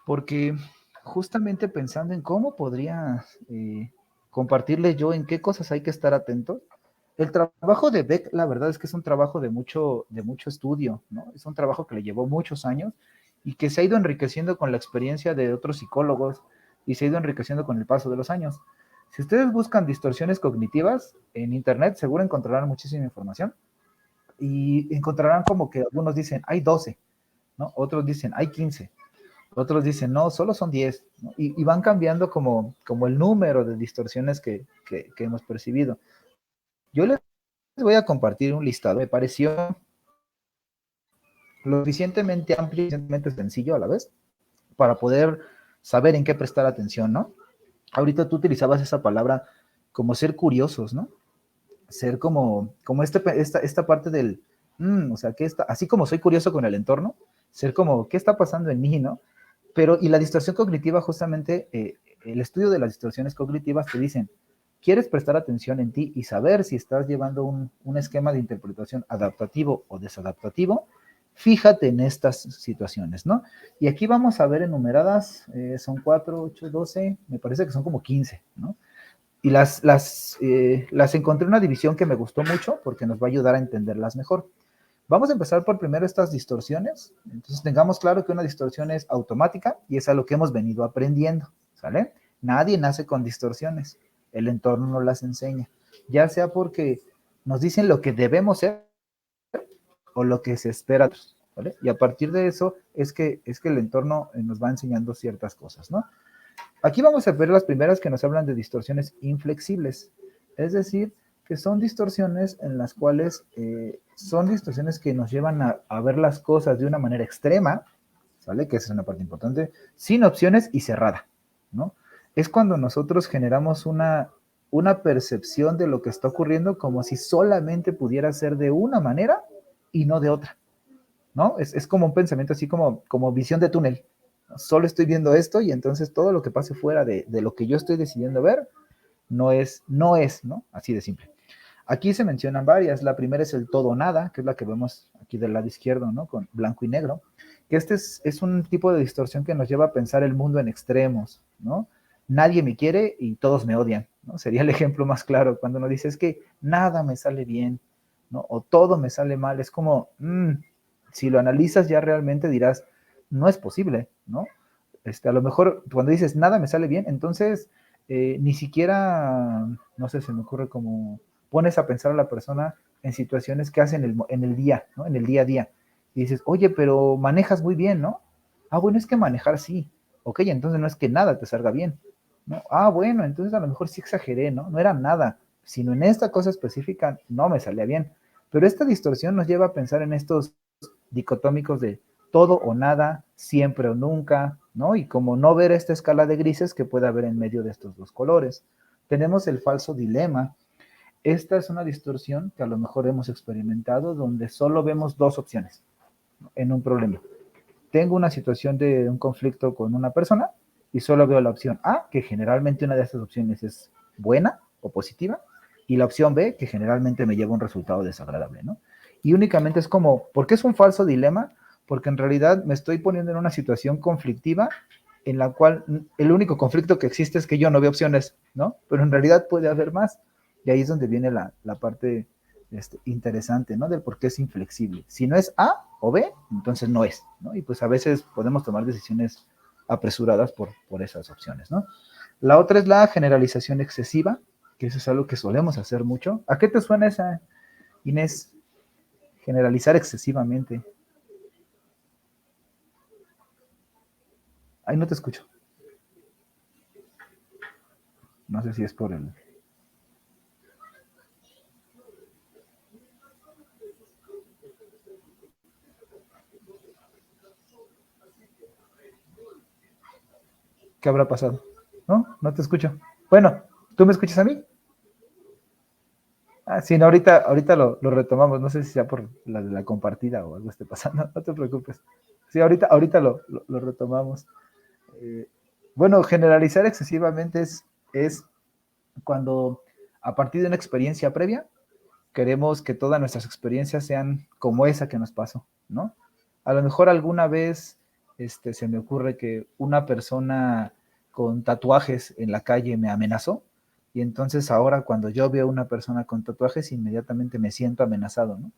porque justamente pensando en cómo podría compartirles yo en qué cosas hay que estar atentos. El trabajo de Beck, la verdad es que es un trabajo de mucho estudio, ¿no? Es un trabajo que le llevó muchos años y que se ha ido enriqueciendo con la experiencia de otros psicólogos y se ha ido enriqueciendo con el paso de los años. Si ustedes buscan distorsiones cognitivas en internet, seguro encontrarán muchísima información y encontrarán como que algunos dicen, hay 12, ¿no? Otros dicen, hay 15. Otros dicen, no, solo son 10, ¿no? Y van cambiando como el número de distorsiones que hemos percibido. Yo les voy a compartir un listado, me pareció lo suficientemente amplio y suficientemente sencillo a la vez, para poder saber en qué prestar atención, ¿no? Ahorita tú utilizabas esa palabra como ser curiosos, ¿no? Ser como esta parte del, o sea, ¿qué está? Así como soy curioso con el entorno, ser como, ¿qué está pasando en mí, no? Pero, y la distorsión cognitiva, justamente, el estudio de las distorsiones cognitivas te dicen, ¿quieres prestar atención en ti y saber si estás llevando un esquema de interpretación adaptativo o desadaptativo? Fíjate en estas situaciones, ¿no? Y aquí vamos a ver enumeradas, son 4, 8, 12, me parece que son como 15, ¿no? Y las encontré una división que me gustó mucho porque nos va a ayudar a entenderlas mejor. Vamos a empezar por primero estas distorsiones. Entonces tengamos claro que una distorsión es automática y es a lo que hemos venido aprendiendo, ¿sale? Nadie nace con distorsiones, el entorno nos las enseña, ya sea porque nos dicen lo que debemos ser o lo que se espera, ¿vale? Y a partir de eso es que el entorno nos va enseñando ciertas cosas, ¿no? Aquí vamos a ver las primeras que nos hablan de distorsiones inflexibles, es decir, que son distorsiones en las cuales son distorsiones que nos llevan a ver las cosas de una manera extrema, ¿sale? Que esa es una parte importante, sin opciones y cerrada, ¿no? Es cuando nosotros generamos una percepción de lo que está ocurriendo como si solamente pudiera ser de una manera y no de otra, ¿no? Es como un pensamiento así como visión de túnel. Solo estoy viendo esto y entonces todo lo que pase fuera de lo que yo estoy decidiendo ver no es, ¿no? Así de simple. Aquí se mencionan varias. La primera es el todo o nada, que es la que vemos aquí del lado izquierdo, ¿no? Con blanco y negro. Que es un tipo de distorsión que nos lleva a pensar el mundo en extremos, ¿no? Nadie me quiere y todos me odian, ¿no? Sería el ejemplo más claro cuando uno dice es que nada me sale bien, ¿no? O todo me sale mal. Es como, si lo analizas ya realmente dirás, no es posible, ¿no? A lo mejor cuando dices nada me sale bien, entonces ni siquiera, no sé, se me ocurre como pones a pensar a la persona en situaciones que hacen en el día, ¿no? En el día a día. Y dices, oye, pero manejas muy bien, ¿no? Ah, bueno, es que manejar sí. Ok, entonces no es que nada te salga bien, ¿no? Ah, bueno, entonces a lo mejor sí exageré, ¿no? No era nada, sino en esta cosa específica no me salía bien. Pero esta distorsión nos lleva a pensar en estos dicotómicos de todo o nada, siempre o nunca, ¿no? Y como no ver esta escala de grises que puede haber en medio de estos dos colores. Tenemos el falso dilema. Esta es una distorsión que a lo mejor hemos experimentado donde solo vemos dos opciones, ¿no?, en un problema. Tengo una situación de un conflicto con una persona y solo veo la opción A, que generalmente una de estas opciones es buena o positiva, y la opción B, que generalmente me lleva a un resultado desagradable, ¿no? Y únicamente es como, ¿por qué es un falso dilema? Porque en realidad me estoy poniendo en una situación conflictiva en la cual el único conflicto que existe es que yo no veo opciones, ¿no? Pero en realidad puede haber más. Y ahí es donde viene la parte interesante, ¿no? Del por qué es inflexible. Si no es A o B, entonces no es, ¿no? Y pues a veces podemos tomar decisiones apresuradas por esas opciones, ¿no? La otra es la generalización excesiva, que eso es algo que solemos hacer mucho. ¿A qué te suena esa, Inés? Generalizar excesivamente. Ay, no te escucho. No sé si es por el... ¿Qué habrá pasado? ¿No? No te escucho. Bueno, ¿tú me escuchas a mí? Ah, sí, no, ahorita lo retomamos. No sé si sea por la compartida o algo esté pasando. No te preocupes. Sí, ahorita lo retomamos. Eh, bueno, generalizar excesivamente es cuando a partir de una experiencia previa queremos que todas nuestras experiencias sean como esa que nos pasó, ¿no? A lo mejor alguna vez se me ocurre que una persona con tatuajes en la calle me amenazó y entonces ahora cuando yo veo a una persona con tatuajes inmediatamente me siento amenazado, ¿no?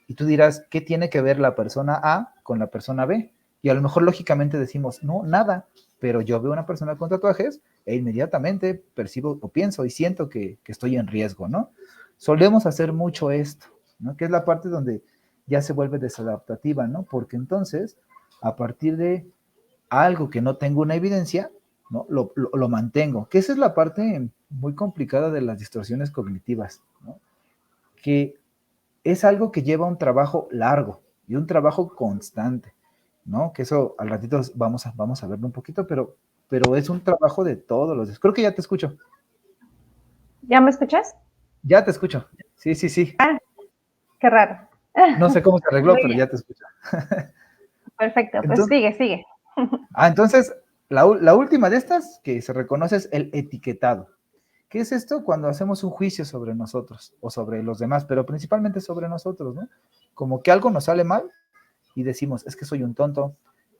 Y tú dirás, ¿qué tiene que ver la persona A con la persona B? Y a lo mejor lógicamente decimos, no, nada, pero yo veo a una persona con tatuajes e inmediatamente percibo o pienso y siento que estoy en riesgo, ¿no? Solemos hacer mucho esto, ¿no? Que es la parte donde ya se vuelve desadaptativa, ¿no? Porque entonces, a partir de algo que no tengo una evidencia, ¿no? Lo mantengo, que esa es la parte muy complicada de las distorsiones cognitivas, ¿no? Que es algo que lleva un trabajo largo y un trabajo constante, ¿no? Que eso al ratito vamos a verlo un poquito, pero es un trabajo de todos los días. Creo que ya te escucho. ¿Ya me escuchas? Ya te escucho. Sí, sí, sí. Ah, qué raro. No sé cómo se arregló, Muy pero bien, ya te escucho. perfecto. Pues Entonces, sigue. entonces la última de estas que se reconoce es el etiquetado. ¿Qué es esto? Cuando hacemos un juicio sobre nosotros o sobre los demás, pero principalmente sobre nosotros, ¿no? Como que algo nos sale mal y decimos, es que soy un tonto,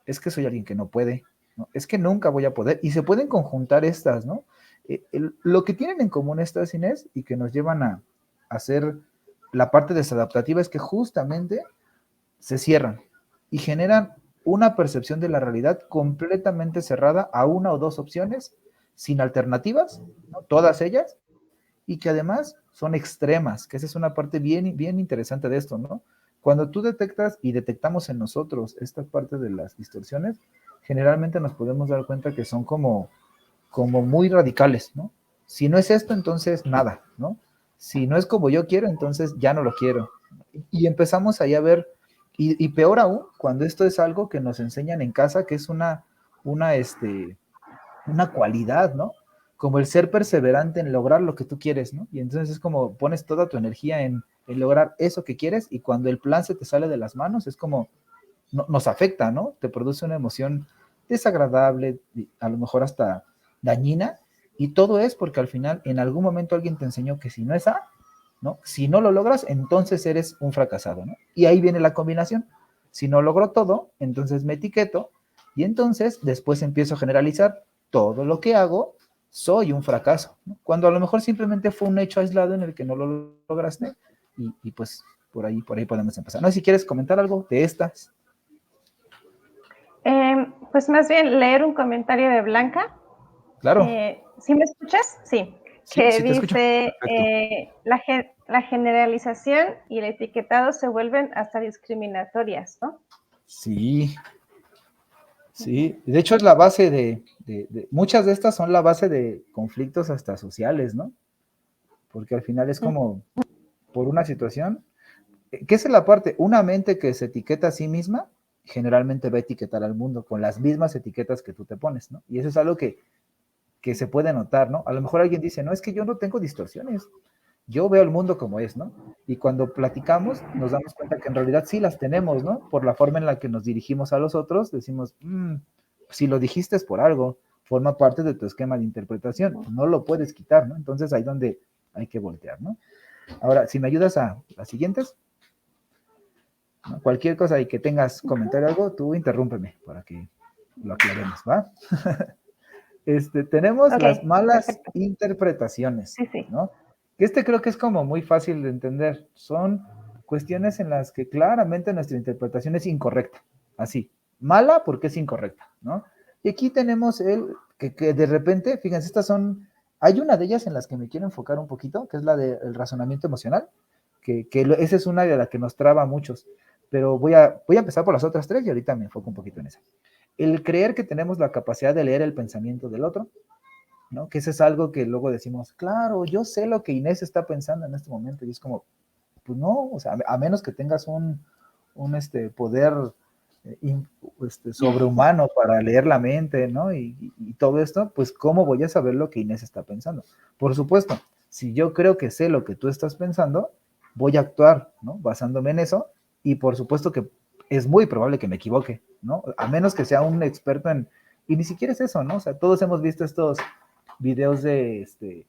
es que soy alguien que no puede, ¿no? Es que nunca voy a poder. Y se pueden conjuntar estas, ¿no? Lo que tienen en común estas, Inés, y que nos llevan a hacer la parte desadaptativa es que justamente se cierran y generan una percepción de la realidad completamente cerrada a una o dos opciones, sin alternativas, ¿no? Todas ellas, y que además son extremas, que esa es una parte bien, bien interesante de esto, ¿no? Cuando tú detectas y detectamos en nosotros esta parte de las distorsiones, generalmente nos podemos dar cuenta que son como muy radicales, ¿no? Si no es esto, entonces nada, ¿no? Si no es como yo quiero, entonces ya no lo quiero. Y empezamos ahí a ver, y peor aún, cuando esto es algo que nos enseñan en casa, que es una, una cualidad, ¿no? Como el ser perseverante en lograr lo que tú quieres, ¿no? Y entonces es como pones toda tu energía en lograr eso que quieres y cuando el plan se te sale de las manos es como nos afecta, ¿no? Te produce una emoción desagradable, a lo mejor hasta dañina, y todo es porque al final en algún momento alguien te enseñó que si no es A, ¿no? Si no lo logras, entonces eres un fracasado, ¿no? Y ahí viene la combinación. Si no logro todo, entonces me etiqueto y entonces después empiezo a generalizar todo lo que hago, soy un fracaso, ¿no? Cuando a lo mejor simplemente fue un hecho aislado en el que no lo lograste y pues por ahí podemos empezar. No sé si quieres comentar algo de estas. Pues más bien leer un comentario de Blanca. Claro, ¿Sí me escuchas? Sí. sí, Que sí te escucho. dice, Perfecto. la generalización y el etiquetado se vuelven hasta discriminatorias, ¿no? Sí, sí. De hecho es la base muchas de estas son la base de conflictos hasta sociales, ¿no? Porque al final es como por una situación, ¿qué es la parte? Una mente que se etiqueta a sí misma generalmente va a etiquetar al mundo con las mismas etiquetas que tú te pones, ¿no? Y eso es algo que se puede notar, ¿no? A lo mejor alguien dice, no, es que yo no tengo distorsiones, yo veo el mundo como es, ¿no? Y cuando platicamos nos damos cuenta que en realidad sí las tenemos, ¿no? Por la forma en la que nos dirigimos a los otros, decimos, si lo dijiste es por algo, forma parte de tu esquema de interpretación, no lo puedes quitar, ¿no? Entonces ahí donde hay que voltear, ¿no? Ahora, si me ayudas a las siguientes, ¿no? Cualquier cosa y que tengas comentario algo, tú interrúmpeme para que lo aclaremos, ¿va? Tenemos Ok, las malas perfecto. interpretaciones, Sí, sí. ¿no? Este creo que es como muy fácil de entender. Son cuestiones en las que claramente nuestra interpretación es incorrecta. Así, mala porque es incorrecta, ¿no? Y aquí tenemos que de repente, fíjense, hay una de ellas en las que me quiero enfocar un poquito, que es la del razonamiento emocional, esa es una de las que nos traba a muchos, pero voy a empezar por las otras tres y ahorita me enfoco un poquito en esa. El creer que tenemos la capacidad de leer el pensamiento del otro, ¿no? Que eso es algo que luego decimos, claro, yo sé lo que Inés está pensando en este momento, y es como, pues no, o sea, a menos que tengas un poder sobrehumano para leer la mente, ¿no? Y todo esto, pues ¿cómo voy a saber lo que Inés está pensando? Por supuesto, si yo creo que sé lo que tú estás pensando, voy a actuar, ¿no? Basándome en eso, y por supuesto que es muy probable que me equivoque, ¿no? A menos que sea un experto y ni siquiera es eso, ¿no? O sea, todos hemos visto estos videos de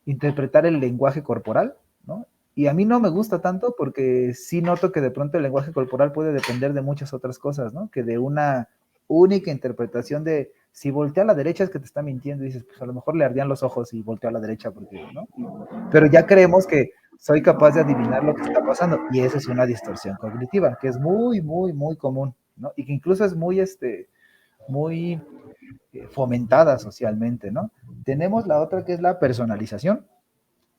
interpretar el lenguaje corporal, ¿no? Y a mí no me gusta tanto porque sí noto que de pronto el lenguaje corporal puede depender de muchas otras cosas, ¿no? Que de una única interpretación de si voltea a la derecha es que te está mintiendo y dices, pues a lo mejor le ardían los ojos y volteó a la derecha porque, ¿no? Pero ya creemos que soy capaz de adivinar lo que está pasando y esa es una distorsión cognitiva que es muy, muy, muy común, ¿no? Y que incluso es muy fomentada socialmente, ¿no? Tenemos la otra que es la personalización.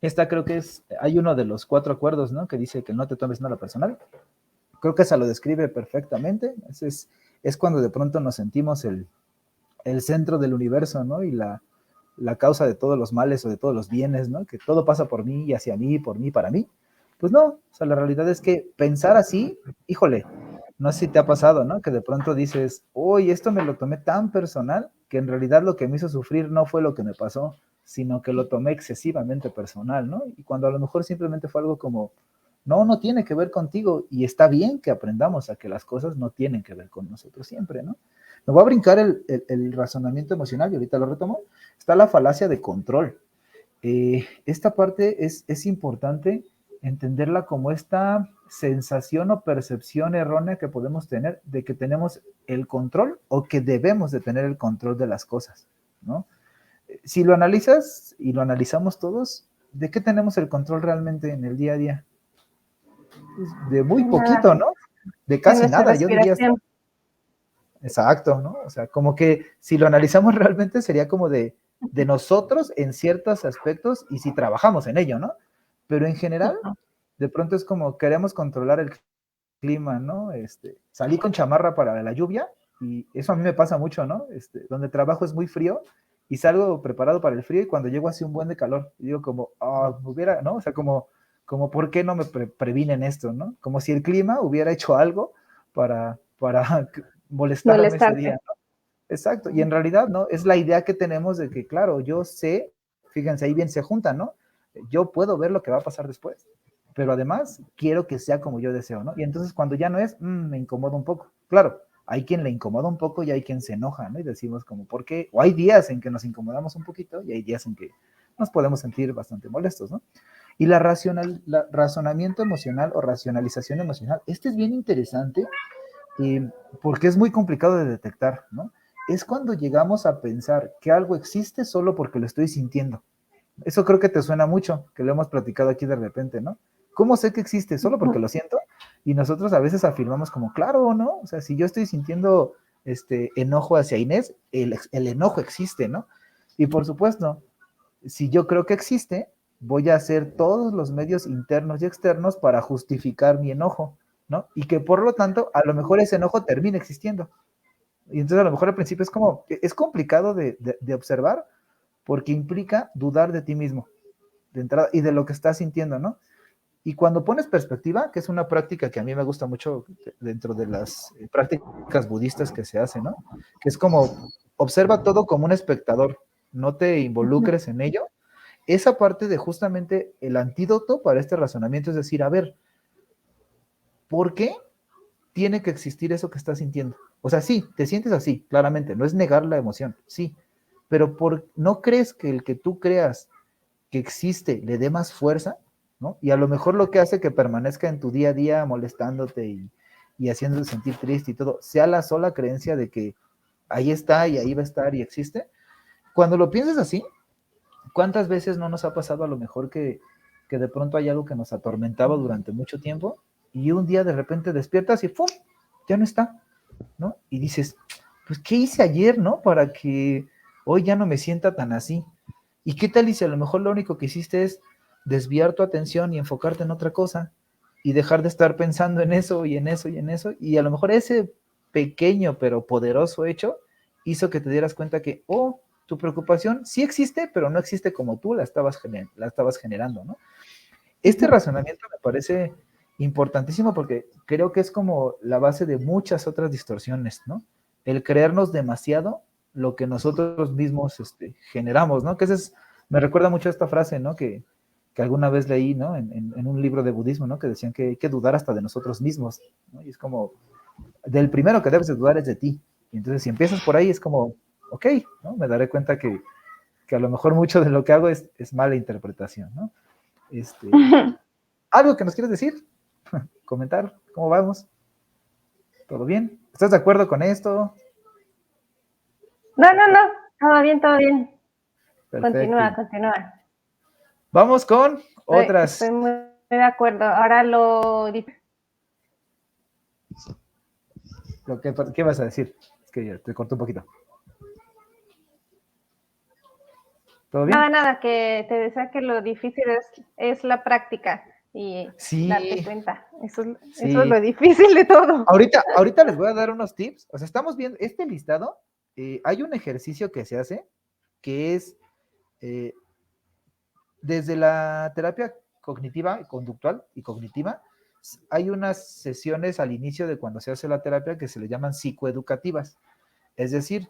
Esta creo que hay uno de los 4 acuerdos, ¿no? Que dice que no te tomes nada personal. Creo que esa lo describe perfectamente. Es cuando de pronto nos sentimos el centro del universo, ¿no? Y la causa de todos los males o de todos los bienes, ¿no? Que todo pasa por mí y hacia mí, por mí, para mí. Pues no, o sea, la realidad es que pensar así, híjole, no sé si te ha pasado, ¿no? Que de pronto dices, uy, esto me lo tomé tan personal que en realidad lo que me hizo sufrir no fue lo que me pasó, sino que lo tomé excesivamente personal, ¿no? Y cuando a lo mejor simplemente fue algo como, no tiene que ver contigo y está bien que aprendamos a que las cosas no tienen que ver con nosotros siempre, ¿no? Me voy a brincar el razonamiento emocional y ahorita lo retomo. Está la falacia de control. Esta parte es importante entenderla como esta sensación o percepción errónea que podemos tener de que tenemos el control o que debemos de tener el control de las cosas, ¿no? Si lo analizas y lo analizamos todos, ¿de qué tenemos el control realmente en el día a día? Pues de muy Nada, poquito, ¿no? De de casi nuestra nada, yo diría hasta. respiración. Exacto, ¿no? O sea, como que si lo analizamos realmente sería como de nosotros en ciertos aspectos y si trabajamos en ello, ¿no? Pero en general, de pronto es como queremos controlar el clima, ¿no? Salí con chamarra para la lluvia y eso a mí me pasa mucho, ¿no? Donde trabajo es muy frío y salgo preparado para el frío y cuando llego hace un buen de calor y digo como, hubiera, ¿no? O sea, como ¿por qué no me previnen esto, ¿no? Como si el clima hubiera hecho algo para molestarme ese Molestarte. día, ¿no? Exacto, y en realidad, ¿no? Es la idea que tenemos de que, claro, yo sé, fíjense, ahí bien se juntan, ¿no? Yo puedo ver lo que va a pasar después, pero además quiero que sea como yo deseo, ¿no? Y entonces cuando ya no es, me incomoda un poco. Claro, hay quien le incomoda un poco y hay quien se enoja, ¿no? Y decimos como, ¿por qué? O hay días en que nos incomodamos un poquito y hay días en que nos podemos sentir bastante molestos, ¿no? Y razonamiento emocional o racionalización emocional, este es bien interesante porque es muy complicado de detectar, ¿no? Es cuando llegamos a pensar que algo existe solo porque lo estoy sintiendo. Eso creo que te suena mucho, que lo hemos platicado aquí de repente, ¿no? ¿Cómo sé que existe? Solo porque lo siento. Y nosotros a veces afirmamos como, claro, ¿no? O sea, si yo estoy sintiendo enojo hacia Inés, el enojo existe, ¿no? Y por supuesto, si yo creo que existe, voy a hacer todos los medios internos y externos para justificar mi enojo, ¿no? Y que por lo tanto, a lo mejor ese enojo termine existiendo. Y entonces a lo mejor al principio es complicado de observar porque implica dudar de ti mismo, de entrada, y de lo que estás sintiendo, ¿no? Y cuando pones perspectiva, que es una práctica que a mí me gusta mucho dentro de las prácticas budistas que se hacen, ¿no? Que es como, observa todo como un espectador, no te involucres en ello. Esa parte de justamente el antídoto para este razonamiento es decir, a ver, ¿por qué tiene que existir eso que estás sintiendo? O sea, sí, te sientes así, claramente, no es negar la emoción, sí, pero ¿no crees que el que tú creas que existe le dé más fuerza? ¿No? Y a lo mejor lo que hace que permanezca en tu día a día molestándote y haciéndote sentir triste y todo, sea la sola creencia de que ahí está y ahí va a estar y existe. Cuando lo piensas así, ¿cuántas veces no nos ha pasado a lo mejor que de pronto hay algo que nos atormentaba durante mucho tiempo y un día de repente despiertas y ¡pum! Ya no está, ¿no? Y dices, pues, ¿qué hice ayer, no? Para que hoy ya no me sienta tan así. ¿Y qué tal y si a lo mejor lo único que hiciste es desviar tu atención y enfocarte en otra cosa y dejar de estar pensando en eso y en eso y en eso? Y a lo mejor ese pequeño pero poderoso hecho hizo que te dieras cuenta que, oh, tu preocupación sí existe, pero no existe como tú la estabas generando, ¿no? Este razonamiento me parece importantísimo porque creo que es como la base de muchas otras distorsiones, ¿no? El creernos demasiado lo que nosotros mismos generamos, ¿no? Que me recuerda mucho a esta frase, ¿no? Que alguna vez leí, ¿no? En un libro de budismo, ¿no? Que decían que hay que dudar hasta de nosotros mismos, ¿no? Y es como, del primero que debes de dudar es de ti. Y entonces si empiezas por ahí es como, ok, ¿no? Me daré cuenta que a lo mejor mucho de lo que hago es mala interpretación, ¿no? ¿Algo que nos quieres decir? ¿Comentar? ¿Cómo vamos? ¿Todo bien? ¿Estás de acuerdo con esto? No, no, no, todo bien, todo bien. Perfecto. Continúa. Vamos con otras. Estoy muy de acuerdo. Ahora ¿Qué vas a decir? Es que ya te corto un poquito. ¿Todo bien? Nada, que te decía que lo difícil es la práctica y darte Sí, cuenta. Eso es sí. lo difícil de todo. Ahorita les voy a dar unos tips. O sea, estamos viendo este listado. Hay un ejercicio que se hace que es desde la terapia cognitiva, conductual y cognitiva. Hay unas sesiones al inicio de cuando se hace la terapia que se le llaman psicoeducativas. Es decir,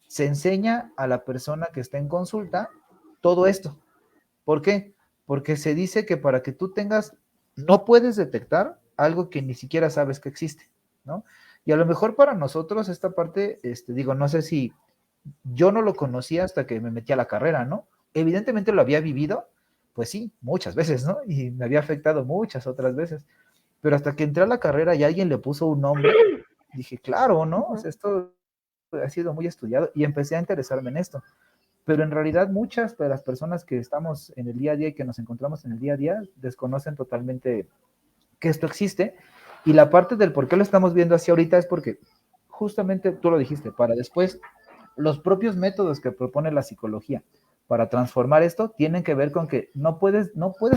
se enseña a la persona que está en consulta todo esto. ¿Por qué? Porque se dice que para que tú no puedes detectar algo que ni siquiera sabes que existe, ¿no? Y a lo mejor para nosotros esta parte, digo, no sé si yo no lo conocía hasta que me metí a la carrera, ¿no? Evidentemente lo había vivido, pues sí, muchas veces, ¿no? Y me había afectado muchas otras veces. Pero hasta que entré a la carrera y alguien le puso un nombre, dije, claro, ¿no? O sea, esto ha sido muy estudiado y empecé a interesarme en esto. Pero en realidad muchas de las personas que estamos en el día a día y que nos encontramos en el día a día desconocen totalmente que esto existe. Y la parte del por qué lo estamos viendo así ahorita es porque justamente tú lo dijiste, para después los propios métodos que propone la psicología para transformar esto tienen que ver con que no puedes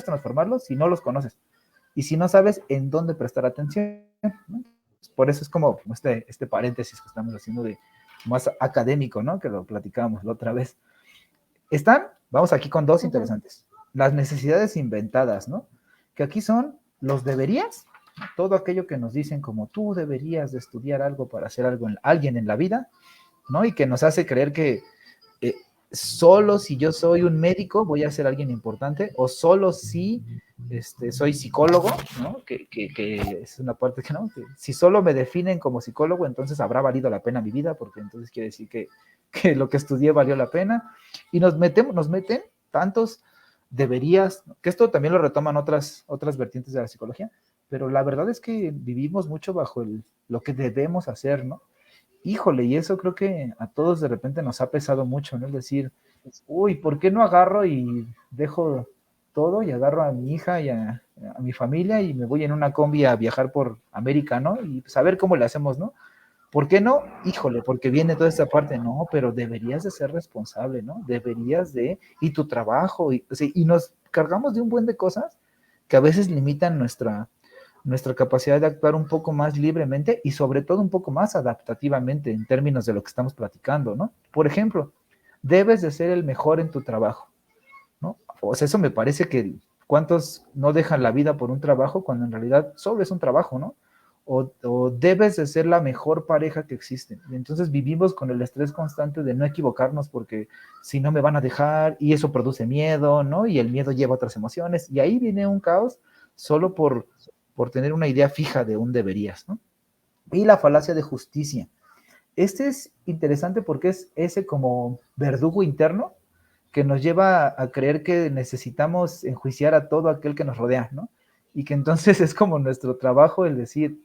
transformarlos si no los conoces y si no sabes en dónde prestar atención, ¿no? Por eso es como este paréntesis que estamos haciendo de más académico, ¿no? Que lo platicábamos la otra vez. Vamos aquí con dos interesantes. Las necesidades inventadas, ¿no? Que aquí son los deberías, todo aquello que nos dicen como tú deberías de estudiar algo para hacer alguien en la vida, ¿no? Y que nos hace creer que solo si yo soy un médico voy a ser alguien importante, o solo si soy psicólogo, ¿no? Que es una parte que no, que si solo me definen como psicólogo, entonces habrá valido la pena mi vida, porque entonces quiere decir que lo que estudié valió la pena, y nos meten tantos deberías, que esto también lo retoman otras vertientes de la psicología, pero la verdad es que vivimos mucho bajo lo que debemos hacer, ¿no? Híjole, y eso creo que a todos de repente nos ha pesado mucho, ¿no? Es decir, uy, ¿por qué no agarro y dejo todo y agarro a mi hija y a mi familia y me voy en una combi a viajar por América, ¿no? Y pues a ver cómo le hacemos, ¿no? ¿Por qué no? Híjole, porque viene toda esta parte, no, pero deberías de ser responsable, ¿no? Y tu trabajo, o sea, y nos cargamos de un buen de cosas que a veces limitan nuestra capacidad de actuar un poco más libremente y sobre todo un poco más adaptativamente en términos de lo que estamos platicando, ¿no? Por ejemplo, debes de ser el mejor en tu trabajo, ¿no? O sea, eso me parece que ¿Cuántos no dejan la vida por un trabajo cuando en realidad solo es un trabajo, ¿no? O debes de ser la mejor pareja que existe. Entonces vivimos con el estrés constante de no equivocarnos porque si no me van a dejar y eso produce miedo, ¿no? Y el miedo lleva a otras emociones y ahí viene un caos solo por tener una idea fija de un deberías, ¿no? Y la falacia de justicia. Este es interesante porque es ese como verdugo interno que nos lleva a creer que necesitamos enjuiciar a todo aquel que nos rodea, ¿no? Y que entonces es como nuestro trabajo el decir,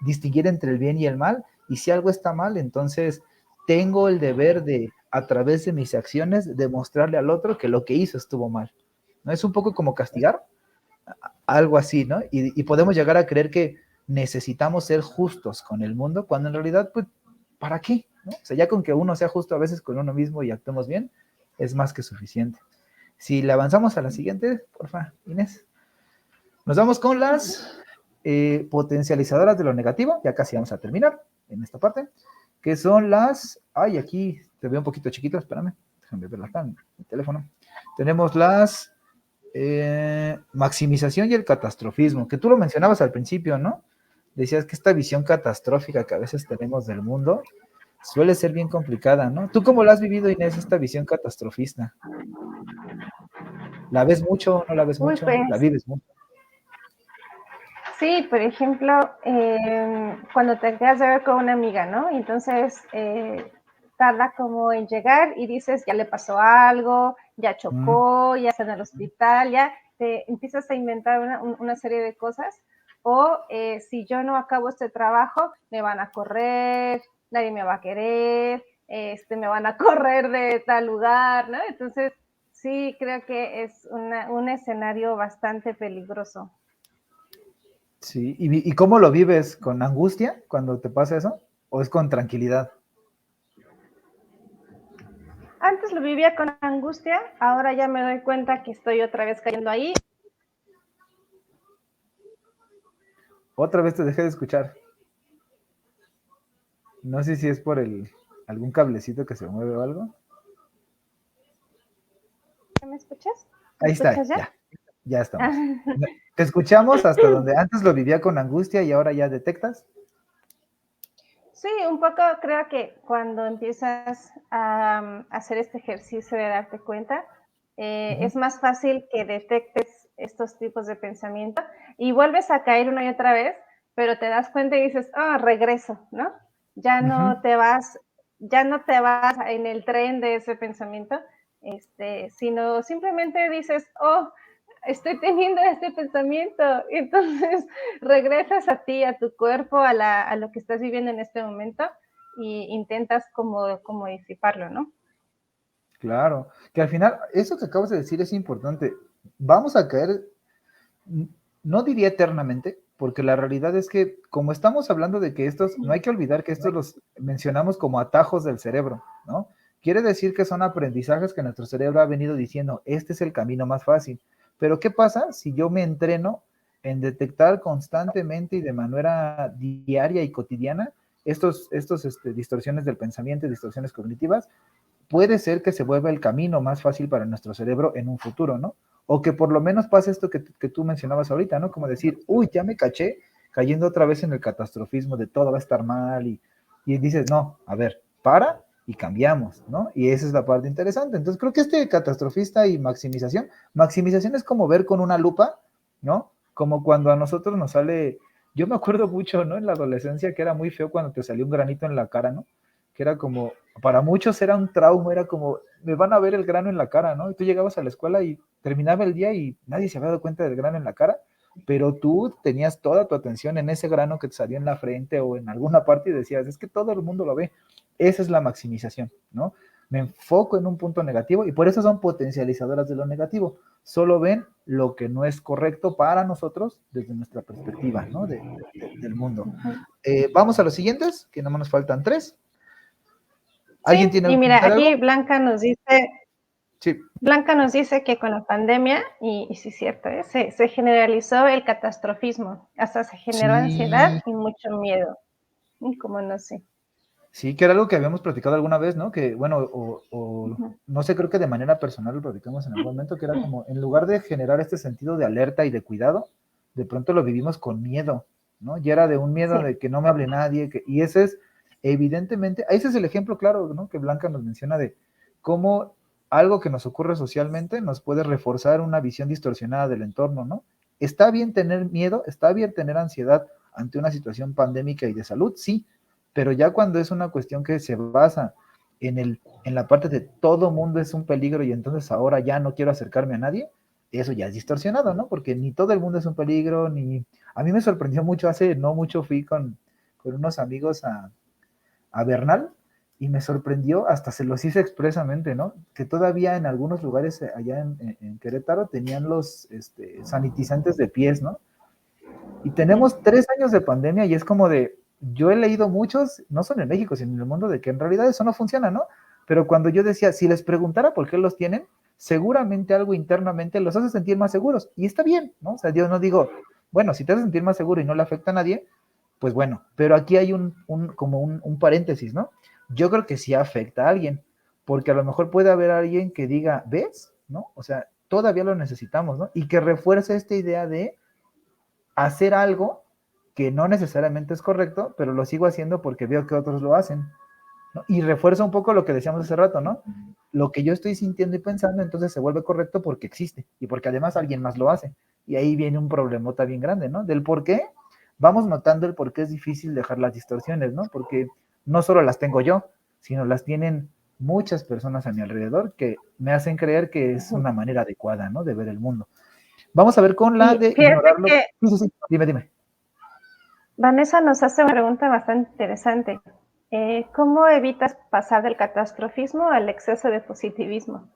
distinguir entre el bien y el mal, y si algo está mal, entonces tengo el deber de, a través de mis acciones, demostrarle al otro que lo que hizo estuvo mal, ¿no? Es un poco como castigar, algo así, ¿no? Y podemos llegar a creer que necesitamos ser justos con el mundo, cuando en realidad, pues, ¿para qué? ¿No? O sea, ya con que uno sea justo a veces con uno mismo y actuemos bien, es más que suficiente. Si le avanzamos a la siguiente, porfa, Inés. Nos vamos con las potencializadoras de lo negativo, ya casi vamos a terminar en esta parte, que son las, ay, aquí te veo un poquito chiquito, espérame, déjame verla acá en el teléfono. Tenemos las maximización y el catastrofismo, que tú lo mencionabas al principio, ¿no? Decías que esta visión catastrófica que a veces tenemos del mundo suele ser bien complicada, ¿no? ¿Tú cómo la has vivido, Inés, esta visión catastrofista? ¿La ves mucho? ¿No la ves Uy, mucho? ¿La pues vives mucho? sí, por ejemplo, cuando te quedas de ver con una amiga, ¿no? Entonces tarda como en llegar y dices, ya le pasó algo, ya Mm, chocó, ya está en el hospital, ya te empiezas a inventar una serie de cosas. O si yo no acabo este trabajo, me van a correr, nadie me va a querer, me van a correr de tal lugar, ¿no? Entonces, sí, creo que es un escenario bastante peligroso. sí, ¿y cómo lo vives? ¿Con angustia cuando te pasa eso? ¿O es con tranquilidad? Antes lo vivía con angustia, ahora ya me doy cuenta que estoy otra vez cayendo ahí. Otra vez te dejé de escuchar. No sé si es por algún cablecito que se mueve o algo. ¿Me escuchas? ¿Me Ahí está, escuchas ya? ya estamos. Te escuchamos hasta donde antes lo vivía con angustia y ahora ya detectas. Sí, un poco creo que cuando empiezas a hacer este ejercicio de darte cuenta, Ujú, es más fácil que detectes estos tipos de pensamiento y vuelves a caer una y otra vez, pero te das cuenta y dices, oh, regreso, ¿no? Ya ujú. no te vas, ya no te vas en el tren de ese pensamiento, sino simplemente dices, oh, estoy teniendo este pensamiento. Y entonces regresas a ti, a tu cuerpo, a lo que estás viviendo en este momento y intentas como disiparlo, ¿no? Claro, que al final, eso que acabas de decir es importante. Vamos a caer, no diría eternamente, porque la realidad es que como estamos hablando de que estos, no hay que olvidar que estos los mencionamos como atajos del cerebro, ¿no? Quiere decir que son aprendizajes que nuestro cerebro ha venido diciendo, este es el camino más fácil. Pero ¿qué pasa si yo me entreno en detectar constantemente y de manera diaria y cotidiana estos distorsiones del pensamiento y distorsiones cognitivas? Puede ser que se vuelva el camino más fácil para nuestro cerebro en un futuro, ¿no? O que por lo menos pase esto que tú mencionabas ahorita, ¿no? Como decir, uy, ya me caché cayendo otra vez en el catastrofismo de todo va a estar mal y dices, no, a ver, para y cambiamos, ¿no? Y esa es la parte interesante. Entonces creo que este catastrofista y maximización es como ver con una lupa, ¿no? Como cuando a nosotros nos sale, yo me acuerdo mucho, ¿no? En la adolescencia que era muy feo cuando te salió un granito en la cara, ¿no? Que era como, para muchos era un trauma, era como, me van a ver el grano en la cara, ¿no? Y tú llegabas a la escuela y terminaba el día y nadie se había dado cuenta del grano en la cara, pero tú tenías toda tu atención en ese grano que te salió en la frente o en alguna parte y decías, es que todo el mundo lo ve. Esa es la maximización, ¿no? Me enfoco en un punto negativo y por eso son potencializadoras de lo negativo. Solo ven lo que no es correcto para nosotros desde nuestra perspectiva, ¿no? Del mundo. Vamos a los siguientes, que no nos faltan tres. ¿Alguien Sí, tiene y algo que mira, comentar aquí algo? Sí. Blanca nos dice que con la pandemia, y sí es cierto, se generalizó el catastrofismo, hasta se generó ansiedad Sí, y mucho miedo, como no sé. Sí, que era algo que habíamos platicado alguna vez, ¿no? Que, bueno, Ujú. no sé, creo que de manera personal lo platicamos en algún momento, que era como, en lugar de generar este sentido de alerta y de cuidado, de pronto lo vivimos con miedo, ¿no? Y era de un miedo Sí, de que no me hable nadie, y ese es, evidentemente, ese es el ejemplo claro, ¿no? Que Blanca nos menciona de cómo algo que nos ocurre socialmente nos puede reforzar una visión distorsionada del entorno, ¿no? Está bien tener miedo, está bien tener ansiedad ante una situación pandémica y de salud, sí, pero ya cuando es una cuestión que se basa en la parte de todo mundo es un peligro y entonces ahora ya no quiero acercarme a nadie, eso ya es distorsionado, ¿no? Porque ni todo el mundo es un peligro, ni... A mí me sorprendió mucho, hace no mucho fui con unos amigos a Bernal y me sorprendió, hasta se los hice expresamente, ¿no? Que todavía en algunos lugares allá en Querétaro tenían los sanitizantes de pies, ¿no? Y ujú, tenemos 3 años de pandemia y es como de, yo he leído muchos, no solo en México, sino en el mundo, de que en realidad eso no funciona, ¿no? Pero cuando yo decía, si les preguntara por qué los tienen, seguramente algo internamente los hace sentir más seguros. Y está bien, ¿no? O sea, yo no digo, bueno, si te hace sentir más seguro y no le afecta a nadie, pues bueno, pero aquí hay como un paréntesis, ¿no? Yo creo que sí afecta a alguien, porque a lo mejor puede haber alguien que diga, ¿ves? ¿No? O sea, todavía lo necesitamos, ¿no? Y que refuerce esta idea de hacer algo que no necesariamente es correcto, pero lo sigo haciendo porque veo que otros lo hacen, ¿no? Y refuerza un poco lo que decíamos hace rato, ¿no? Lo que yo estoy sintiendo y pensando, entonces se vuelve correcto porque existe y porque además alguien más lo hace. Y ahí viene un problemota bien grande, ¿no? Del por qué vamos notando el por qué es difícil dejar las distorsiones, ¿no? Porque no solo las tengo yo, sino las tienen muchas personas a mi alrededor que me hacen creer que es ujú. una manera adecuada, ¿no? De ver el mundo. Vamos a ver con la Y de fíjate ignorarlo. que Sí, sí, sí. Dime, dime. Vanessa nos hace una pregunta bastante interesante. ¿Cómo evitas pasar del catastrofismo al exceso de positivismo?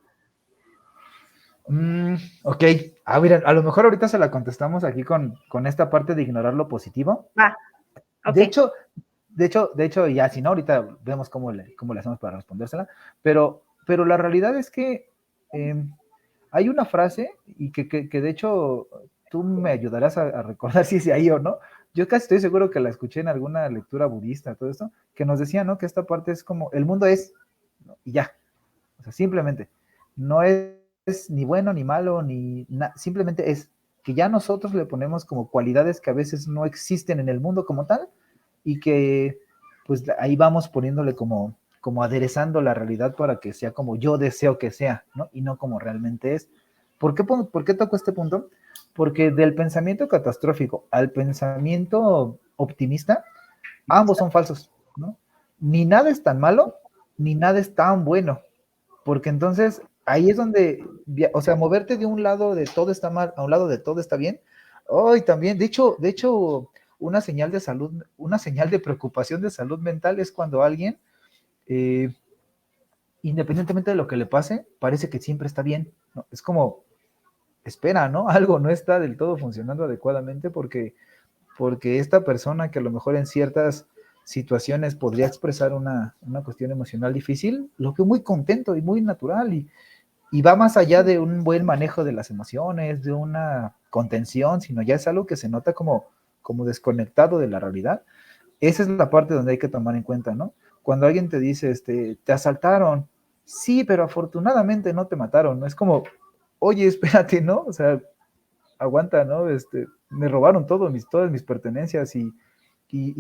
Ok, mira, a lo mejor ahorita se la contestamos aquí con esta parte de ignorar lo positivo. Va, De ok. hecho, ya si no, ahorita vemos cómo le hacemos para respondérsela, pero la realidad es que hay una frase y que de hecho tú me ayudarás a recordar si es de ahí o no. Yo casi estoy seguro que la escuché en alguna lectura budista, todo esto, que nos decía, ¿no? Que esta parte es como, el mundo es, ¿no? Y ya, o sea, simplemente, no es ni bueno ni malo, simplemente es que ya nosotros le ponemos como cualidades que a veces no existen en el mundo como tal y que pues ahí vamos poniéndole como aderezando la realidad para que sea como yo deseo que sea, ¿no? Y no como realmente es. ¿Por qué toco este punto? Porque del pensamiento catastrófico al pensamiento optimista, ambos son falsos, ¿no? Ni nada es tan malo, ni nada es tan bueno, porque entonces ahí es donde, o sea, moverte de un lado de todo está mal a un lado de todo está bien. Hoy también, de hecho, una señal de salud, una señal de preocupación de salud mental es cuando alguien, eh, independientemente de lo que le pase, parece que siempre está bien, ¿no? Es como, espera, ¿no? Algo no está del todo funcionando adecuadamente porque esta persona que a lo mejor en ciertas situaciones podría expresar una cuestión emocional difícil, lo veo muy contento y muy natural y va más allá de un buen manejo de las emociones, de una contención, sino ya es algo que se nota como desconectado de la realidad. Esa es la parte donde hay que tomar en cuenta, ¿no? Cuando alguien te dice, te asaltaron, sí, pero afortunadamente no te mataron, ¿no? Es como, oye, espérate, ¿no? O sea, aguanta, ¿no? Me robaron todas mis pertenencias y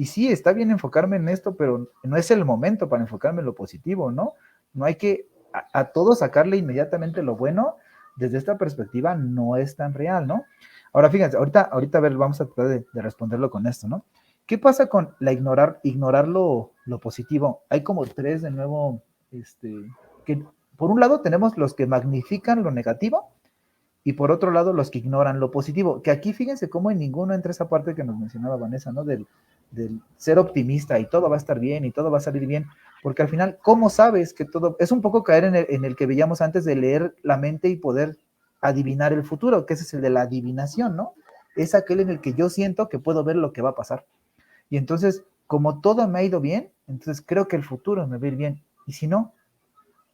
sí, está bien enfocarme en esto, pero no es el momento para enfocarme en lo positivo, ¿no? No hay que a todo sacarle inmediatamente lo bueno, desde esta perspectiva no es tan real, ¿no? Ahora fíjense, ahorita a ver, vamos a tratar de responderlo con esto, ¿no? ¿Qué pasa con ignorar lo positivo? Hay como tres de nuevo, que por un lado tenemos los que magnifican lo negativo, y por otro lado los que ignoran lo positivo, que aquí fíjense cómo en ninguno entra esa parte que nos mencionaba Vanessa, ¿no? Del ser optimista y todo va a estar bien y todo va a salir bien, porque al final, ¿cómo sabes que todo? Es un poco caer en el que veíamos antes de leer la mente y poder adivinar el futuro, que ese es el de la adivinación, ¿no? Es aquel en el que yo siento que puedo ver lo que va a pasar. Y entonces, como todo me ha ido bien, entonces creo que el futuro me va a ir bien. ¿Y si no?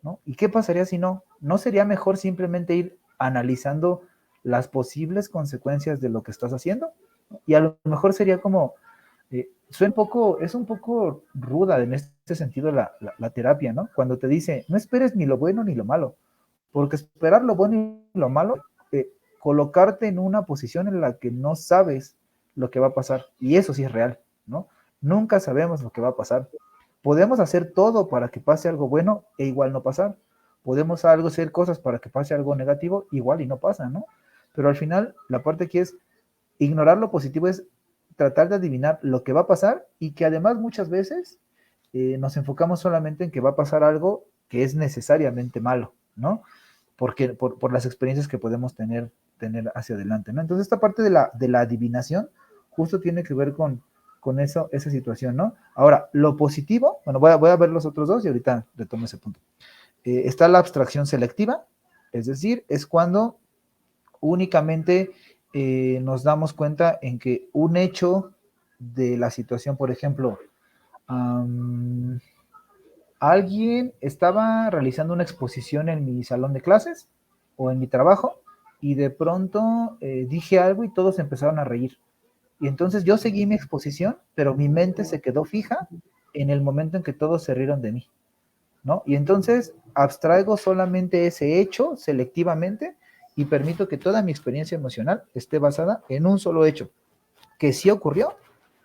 ¿No? ¿Y qué pasaría si no? ¿No sería mejor simplemente ir analizando las posibles consecuencias de lo que estás haciendo? Y a lo mejor sería como es un poco ruda en este sentido la terapia, ¿no? Cuando te dice, no esperes ni lo bueno ni lo malo, porque esperar lo bueno y lo malo, colocarte en una posición en la que no sabes lo que va a pasar, y eso sí es real, ¿no? Nunca sabemos lo que va a pasar. Podemos hacer todo para que pase algo bueno e igual no pasar. Podemos hacer cosas para que pase algo negativo, igual y no pasa, ¿no? Pero al final, la parte que es ignorar lo positivo es tratar de adivinar lo que va a pasar y que además muchas veces nos enfocamos solamente en que va a pasar algo que es necesariamente malo, ¿no? Porque, por las experiencias que podemos tener hacia adelante, ¿no? Entonces esta parte de la adivinación justo tiene que ver con eso, esa situación, ¿no? Ahora, lo positivo, bueno, voy a ver los otros dos y ahorita retomo ese punto. Está la abstracción selectiva, es decir, es cuando únicamente nos damos cuenta en que un hecho de la situación, por ejemplo, alguien estaba realizando una exposición en mi salón de clases o en mi trabajo y de pronto dije algo y todos empezaron a reír. Y entonces yo seguí mi exposición, pero mi mente se quedó fija en el momento en que todos se rieron de mí, ¿no? Y entonces abstraigo solamente ese hecho selectivamente y permito que toda mi experiencia emocional esté basada en un solo hecho, que sí ocurrió,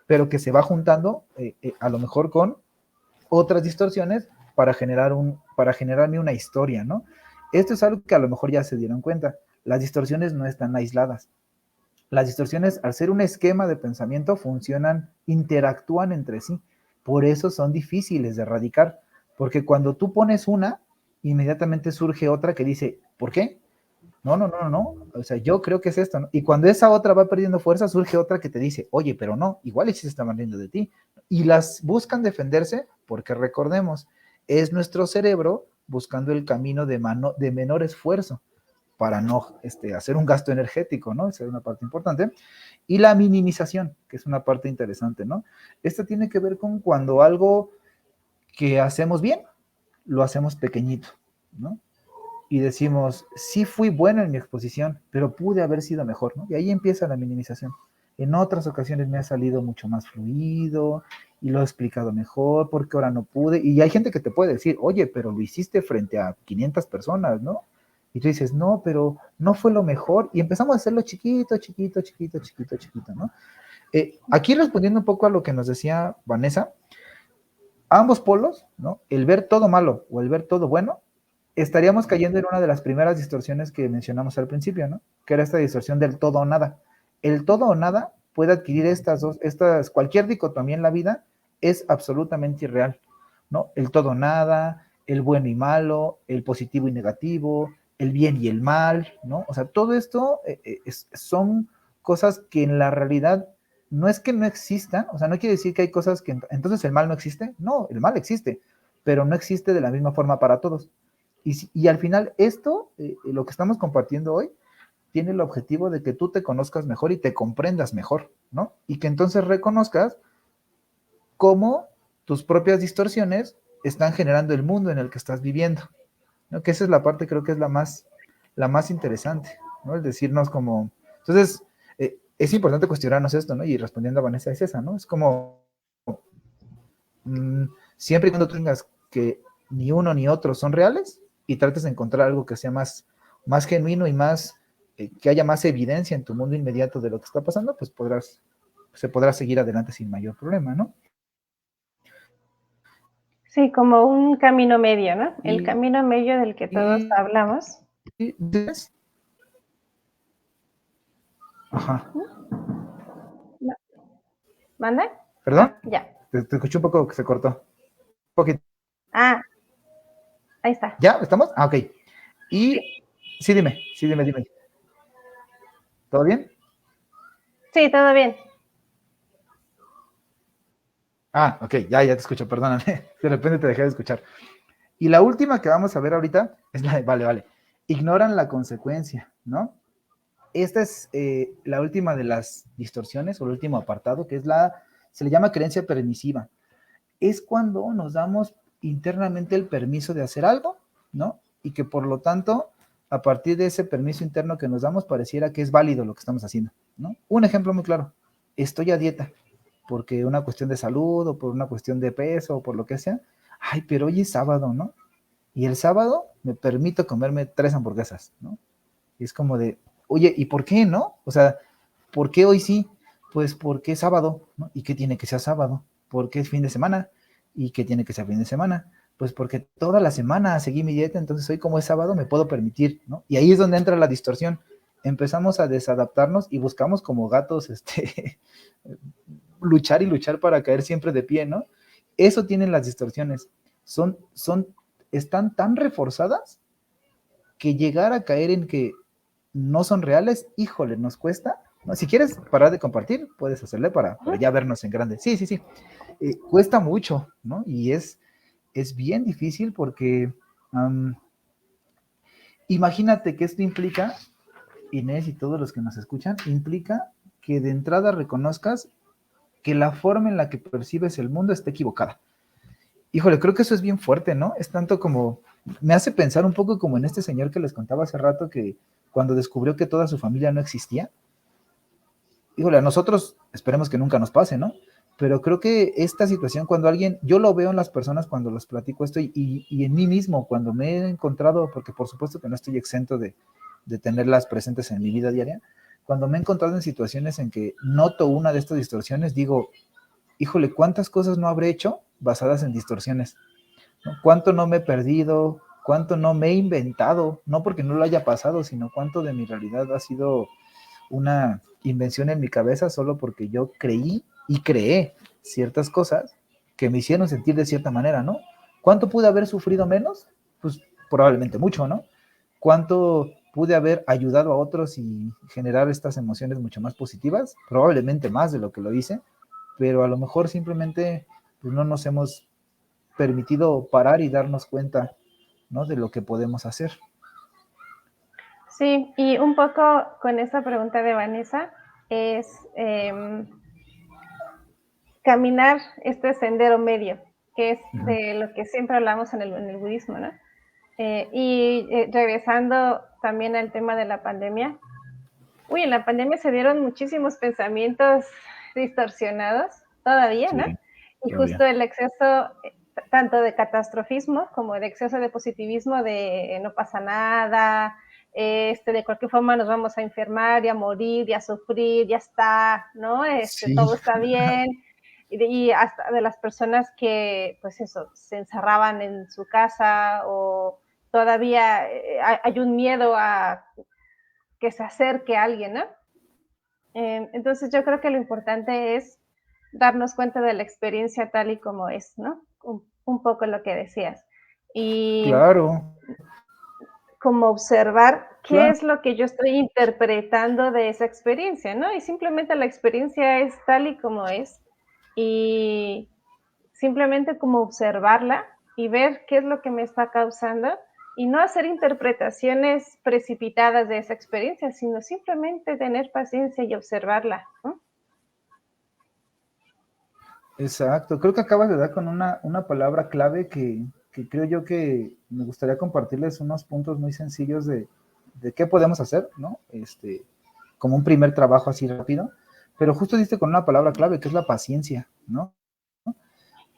pero que se va juntando a lo mejor con otras distorsiones para generarme una historia, ¿no? Esto es algo que a lo mejor ya se dieron cuenta. Las distorsiones no están aisladas. Las distorsiones, al ser un esquema de pensamiento, funcionan, interactúan entre sí. Por eso son difíciles de erradicar, porque cuando tú pones una, inmediatamente surge otra que dice, ¿por qué? No. O sea, yo creo que es esto, ¿no? Y cuando esa otra va perdiendo fuerza, surge otra que te dice, oye, pero no, igual y si se están riendo de ti. Y las buscan defenderse porque recordemos, es nuestro cerebro buscando el camino de menor esfuerzo para no hacer un gasto energético, ¿no? Esa es una parte importante. Y la minimización, que es una parte interesante, ¿no? Esta tiene que ver con cuando algo que hacemos bien, lo hacemos pequeñito, ¿no? Y decimos, sí fui bueno en mi exposición, pero pude haber sido mejor, ¿no? Y ahí empieza la minimización. En otras ocasiones me ha salido mucho más fluido y lo he explicado mejor porque ahora no pude. Y hay gente que te puede decir, oye, pero lo hiciste frente a 500 personas, ¿no? Y tú dices, no, pero no fue lo mejor. Y empezamos a hacerlo chiquito, ¿no? Aquí respondiendo un poco a lo que nos decía Vanessa, ambos polos, ¿no? El ver todo malo o el ver todo bueno, estaríamos cayendo en una de las primeras distorsiones que mencionamos al principio, ¿no? Que era esta distorsión del todo o nada. El todo o nada puede adquirir cualquier dicotomía en la vida es absolutamente irreal, ¿no? El todo o nada, el bueno y malo, el positivo y negativo, el bien y el mal, ¿no? O sea, todo esto son cosas que en la realidad no es que no existan, o sea, no quiere decir que hay cosas que entonces el mal no existe, no, el mal existe, pero no existe de la misma forma para todos. Y al final esto, lo que estamos compartiendo hoy, tiene el objetivo de que tú te conozcas mejor y te comprendas mejor, ¿no? Y que entonces reconozcas cómo tus propias distorsiones están generando el mundo en el que estás viviendo, ¿no? Que esa es la parte, creo que es la más interesante, ¿no? El decirnos como, entonces, es importante cuestionarnos esto, ¿no? Y respondiendo a Vanessa es esa, ¿no? Es como, siempre y cuando tengas que ni uno ni otro son reales y trates de encontrar algo que sea más genuino y más, que haya más evidencia en tu mundo inmediato de lo que está pasando, pues se podrá seguir adelante sin mayor problema, ¿no? Sí, como un camino medio, ¿no? El Y, camino medio del que todos y, hablamos. y ajá. ¿Manda? ¿Perdón? Ah, ya. Te escuché un poco que se cortó. Un poquito. Ah, ahí está. ¿Ya? ¿Estamos? Ah, ok. Y Sí, sí, dime. ¿Todo bien? sí, todo bien. Ah, ok, ya te escucho, perdóname. De repente te dejé de escuchar. Y la última que vamos a ver ahorita es la de, vale. Ignoran la consecuencia, ¿no? Esta es la última de las distorsiones o el último apartado, que es se le llama creencia permisiva. Es cuando nos damos internamente el permiso de hacer algo, ¿no? Y que por lo tanto, a partir de ese permiso interno que nos damos, pareciera que es válido lo que estamos haciendo, ¿no? Un ejemplo muy claro, estoy a dieta. porque una cuestión de salud o por una cuestión de peso o por lo que sea, ay, pero hoy es sábado, ¿no? Y el sábado me permito comerme 3 hamburguesas, ¿no? Y es como de, oye, ¿y por qué, no? O sea, ¿por qué hoy sí? Pues porque es sábado, ¿no? ¿Y qué tiene que ser sábado? Porque es fin de semana. ¿Y qué tiene que ser fin de semana? Pues porque toda la semana seguí mi dieta, entonces hoy como es sábado me puedo permitir, ¿no? Y ahí es donde entra la distorsión. Empezamos a desadaptarnos y buscamos como gatos, luchar y luchar para caer siempre de pie, ¿no? Eso tienen las distorsiones. Están tan reforzadas que llegar a caer en que no son reales, híjole, nos cuesta. No, si quieres parar de compartir, puedes hacerle para ya vernos en grande. Sí, sí, sí. Cuesta mucho, ¿no? Y es bien difícil porque imagínate que esto implica, Inés y todos los que nos escuchan, implica que de entrada reconozcas que la forma en la que percibes el mundo está equivocada. Híjole, creo que eso es bien fuerte, ¿no? Es tanto como, me hace pensar un poco como en este señor que les contaba hace rato que cuando descubrió que toda su familia no existía, híjole, a nosotros esperemos que nunca nos pase, ¿no? Pero creo que esta situación, cuando alguien, yo lo veo en las personas cuando les platico esto y en mí mismo, cuando me he encontrado, porque por supuesto que no estoy exento de tenerlas presentes en mi vida diaria, cuando me he encontrado en situaciones en que noto una de estas distorsiones, digo, híjole, ¿cuántas cosas no habré hecho basadas en distorsiones? ¿No? ¿Cuánto no me he perdido? ¿Cuánto no me he inventado? No porque no lo haya pasado, sino cuánto de mi realidad ha sido una invención en mi cabeza solo porque yo creí y creé ciertas cosas que me hicieron sentir de cierta manera, ¿no? ¿Cuánto pude haber sufrido menos? Pues probablemente mucho, ¿no? ¿Cuánto pude haber ayudado a otros y generar estas emociones mucho más positivas? Probablemente más de lo que lo hice, pero a lo mejor simplemente pues, no nos hemos permitido parar y darnos cuenta, ¿no? De lo que podemos hacer. Sí, y un poco con esa pregunta de Vanessa es caminar este sendero medio, que es de lo que siempre hablamos en el budismo, ¿no? Regresando también al tema de la pandemia, en la pandemia se dieron muchísimos pensamientos distorsionados todavía, ¿no? Sí, Y todavía. justo el exceso tanto de catastrofismo como de exceso de positivismo de no pasa nada, de cualquier forma nos vamos a enfermar y a morir y a sufrir, ya está, ¿no? Sí. Todo está bien. Y hasta de las personas que, pues eso, se encerraban en su casa o todavía hay un miedo a que se acerque a alguien, ¿no? Entonces yo creo que lo importante es darnos cuenta de la experiencia tal y como es, ¿no? Un poco lo que decías. Y Claro, como observar qué claro. es lo que yo estoy interpretando de esa experiencia, ¿no? Y simplemente la experiencia es tal y como es. Y simplemente como observarla y ver qué es lo que me está causando y no hacer interpretaciones precipitadas de esa experiencia, sino simplemente tener paciencia y observarla, ¿no? Exacto, creo que acabas de dar con una palabra clave que creo yo que me gustaría compartirles unos puntos muy sencillos de qué podemos hacer, ¿no? Como un primer trabajo así rápido, pero justo diste con una palabra clave que es la paciencia, ¿no?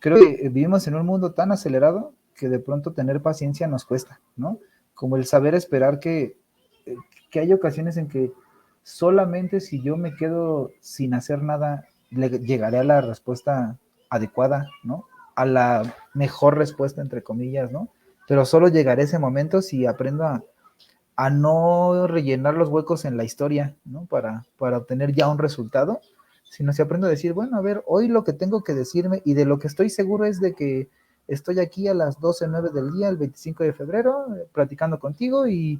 Creo que vivimos en un mundo tan acelerado que de pronto tener paciencia nos cuesta, ¿no? Como el saber esperar que hay ocasiones en que solamente si yo me quedo sin hacer nada, llegaré a la respuesta adecuada, ¿no? A la mejor respuesta, entre comillas, ¿no? Pero solo llegaré a ese momento si aprendo a no rellenar los huecos en la historia, ¿no? Para obtener ya un resultado, sino si aprendo a decir, bueno, a ver, hoy lo que tengo que decirme y de lo que estoy seguro es de que estoy aquí a las 12:09 del día, el 25 de febrero, platicando contigo y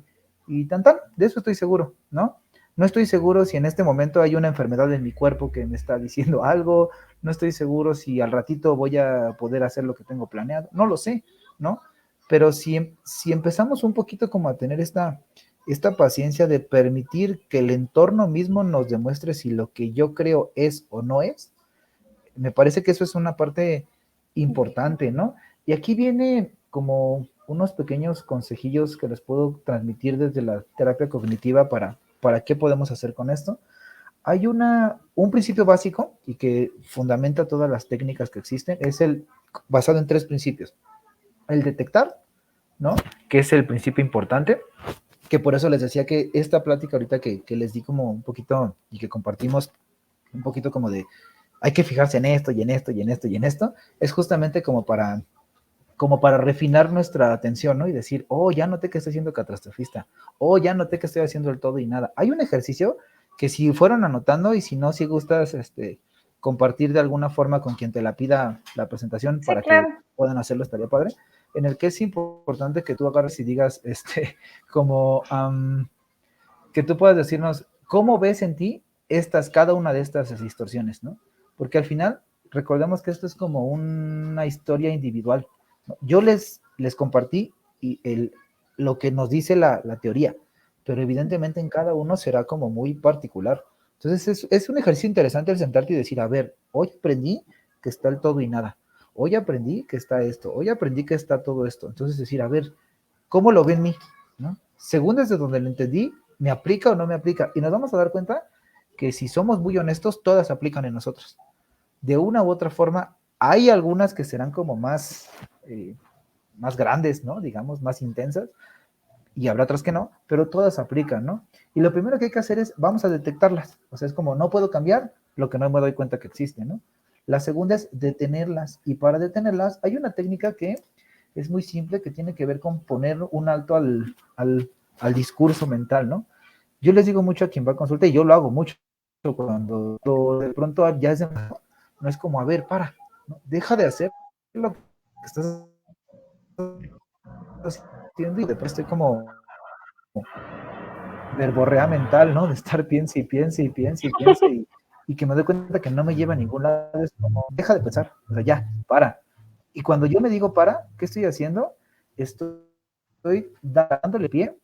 tan, de eso estoy seguro, ¿no? No estoy seguro si en este momento hay una enfermedad en mi cuerpo que me está diciendo algo, no estoy seguro si al ratito voy a poder hacer lo que tengo planeado, no lo sé, ¿no? Pero si empezamos un poquito como a tener esta paciencia de permitir que el entorno mismo nos demuestre si lo que yo creo es o no es, me parece que eso es una parte importante, ¿no? Y aquí viene como unos pequeños consejillos que les puedo transmitir desde la terapia cognitiva para qué podemos hacer con esto. hay un principio básico y que fundamenta todas las técnicas que existen, es basado en 3 principios. El detectar, ¿no? Que es el principio importante, que por eso les decía que esta plática ahorita que les di como un poquito y que compartimos un poquito como de hay que fijarse en esto y en esto y en esto y en esto, es justamente como para refinar nuestra atención, ¿no? Y decir, oh, ya noté que estoy siendo catastrofista, oh, ya noté que estoy haciendo el todo y nada. Hay un ejercicio que si fueron anotando y si no, si gustas compartir de alguna forma con quien te la pida la presentación Sí, para que claro. puedan hacerlo, estaría padre, en el que es importante que tú agarres y digas, como, que tú puedas decirnos, ¿cómo ves en ti cada una de estas distorsiones, ¿no? Porque al final, recordemos que esto es como una historia individual, ¿no? Yo les compartí lo que nos dice la teoría, pero evidentemente en cada uno será como muy particular. Entonces es un ejercicio interesante el sentarte y decir, a ver, hoy aprendí que está el todo y nada, hoy aprendí que está esto, hoy aprendí que está todo esto. Entonces decir, a ver, ¿cómo lo ve en mí? ¿No? Según desde donde lo entendí, ¿me aplica o no me aplica? Y nos vamos a dar cuenta que si somos muy honestos, todas aplican en nosotros. De una u otra forma, hay algunas que serán como más grandes, ¿no? Digamos, más intensas, y habrá otras que no, pero todas aplican, ¿no? Y lo primero que hay que hacer es, vamos a detectarlas. O sea, es como, no puedo cambiar lo que no me doy cuenta que existe, ¿no? La segunda es detenerlas, y para detenerlas hay una técnica que es muy simple, que tiene que ver con poner un alto al discurso mental, ¿no? Yo les digo mucho a quien va a consulta, y yo lo hago mucho, cuando de pronto ya es demasiado, no es como, a ver, para, ¿no? Deja de hacer lo que estás haciendo, y después estoy como verborrea mental, ¿no? De estar piense y piense y piense y piense, y que me doy cuenta que no me lleva a ningún lado. Es como, deja de pensar, o sea, ya, para. Y cuando yo me digo para, ¿qué estoy haciendo? Estoy dándole pie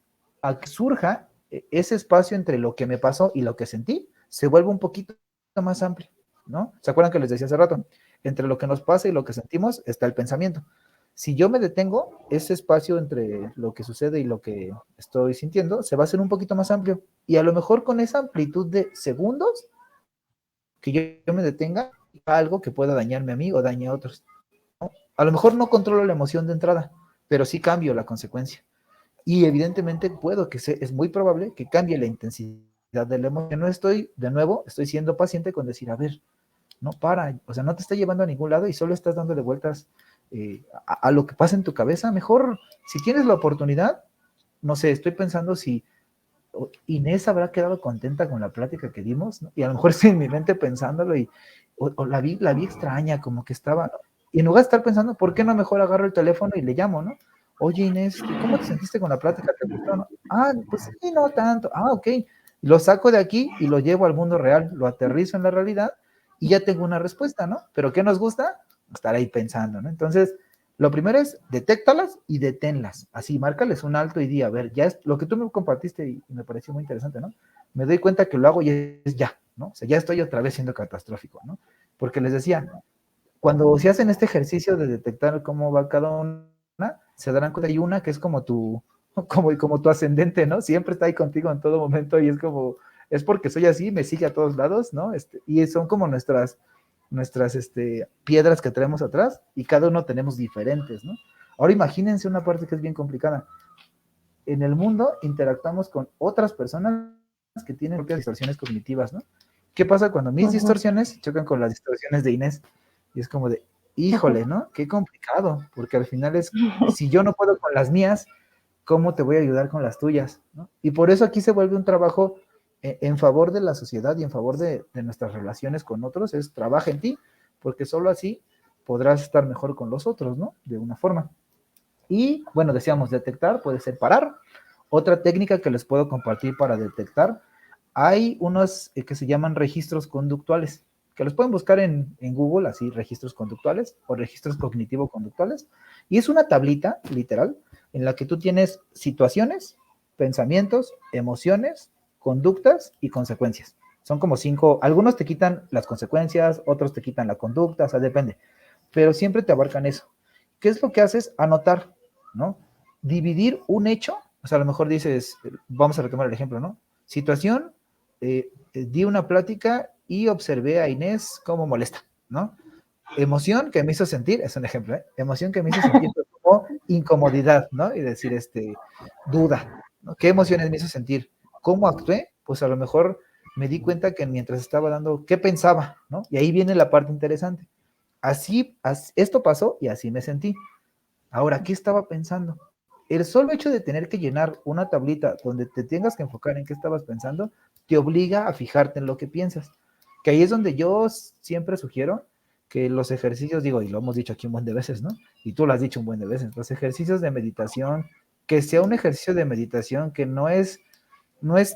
a que surja ese espacio entre lo que me pasó y lo que sentí, se vuelve un poquito más amplio, ¿no? ¿Se acuerdan que les decía hace rato? Entre lo que nos pasa y lo que sentimos está el pensamiento. Si yo me detengo, ese espacio entre lo que sucede y lo que estoy sintiendo se va a hacer un poquito más amplio. Y a lo mejor con esa amplitud de segundos que yo me detenga, algo que pueda dañarme a mí o dañe a otros. A lo mejor no controlo la emoción de entrada, pero sí cambio la consecuencia. Y evidentemente es muy probable que cambie la intensidad de la emoción. No estoy, de nuevo, estoy siendo paciente con decir, a ver, no para, o sea, no te está llevando a ningún lado y solo estás dándole vueltas a lo que pasa en tu cabeza. Mejor, si tienes la oportunidad, no sé, estoy pensando si Inés habrá quedado contenta con la plática que dimos, ¿no? Y a lo mejor estoy en mi mente pensándolo o la vi extraña, como que estaba, ¿no? Y en lugar de estar pensando, ¿por qué no mejor agarro el teléfono y le llamo, ¿no? Oye, Inés, ¿cómo te sentiste con la plática? ¿Te gustó, no? Ah, pues sí, no tanto. Ah, ok. Lo saco de aquí y lo llevo al mundo real, lo aterrizo en la realidad y ya tengo una respuesta, ¿no? Pero ¿qué nos gusta? Estar ahí pensando, ¿no? Entonces, lo primero es detéctalas y deténlas. Así, márcales un alto y di, a ver, ya es lo que tú me compartiste y me pareció muy interesante, ¿no? Me doy cuenta que lo hago y es ya, ¿no? O sea, ya estoy otra vez siendo catastrófico, ¿no? Porque les decía, cuando se hacen este ejercicio de detectar cómo va cada una, se darán cuenta, hay una que es como como tu ascendente, ¿no? Siempre está ahí contigo en todo momento y es como, es porque soy así, me sigue a todos lados, ¿no? Y son como nuestras piedras que traemos atrás y cada uno tenemos diferentes, ¿no? Ahora imagínense una parte que es bien complicada. En el mundo interactuamos con otras personas que tienen propias distorsiones cognitivas, ¿no? ¿Qué pasa cuando mis distorsiones chocan con las distorsiones de Inés? Y es como de, híjole, ¿no? Qué complicado, porque al final si yo no puedo con las mías, ¿cómo te voy a ayudar con las tuyas? ¿No? Y por eso aquí se vuelve un trabajo en favor de la sociedad y en favor de nuestras relaciones con otros, es trabaja en ti, porque solo así podrás estar mejor con los otros, ¿no? De una forma. Y bueno, decíamos detectar, puede ser parar. Otra técnica que les puedo compartir para detectar, hay unos que se llaman registros conductuales, que los pueden buscar en Google, así, registros conductuales o registros cognitivo-conductuales. Y es una tablita, literal, en la que tú tienes situaciones, pensamientos, emociones, conductas y consecuencias. Son como 5, algunos te quitan las consecuencias, otros te quitan la conducta, o sea, depende. Pero siempre te abarcan eso. ¿Qué es lo que haces? Anotar, ¿no? Dividir un hecho, o sea, a lo mejor dices, vamos a retomar el ejemplo, ¿no? Situación, di una plática y observé a Inés como molesta, ¿no? Emoción que me hizo sentir, es un ejemplo, ¿eh? Emoción que me hizo sentir como incomodidad, ¿no? Y decir, duda, ¿no? ¿Qué emociones me hizo sentir? ¿Cómo actué? Pues a lo mejor me di cuenta que mientras estaba dando, ¿qué pensaba? ¿No? Y ahí viene la parte interesante. Así, esto pasó y así me sentí. Ahora, ¿qué estaba pensando? El solo hecho de tener que llenar una tablita donde te tengas que enfocar en qué estabas pensando, te obliga a fijarte en lo que piensas. Que ahí es donde yo siempre sugiero que los ejercicios, digo, y lo hemos dicho aquí un buen de veces, ¿no? Y tú lo has dicho un buen de veces, los ejercicios de meditación, que sea un ejercicio de meditación que no es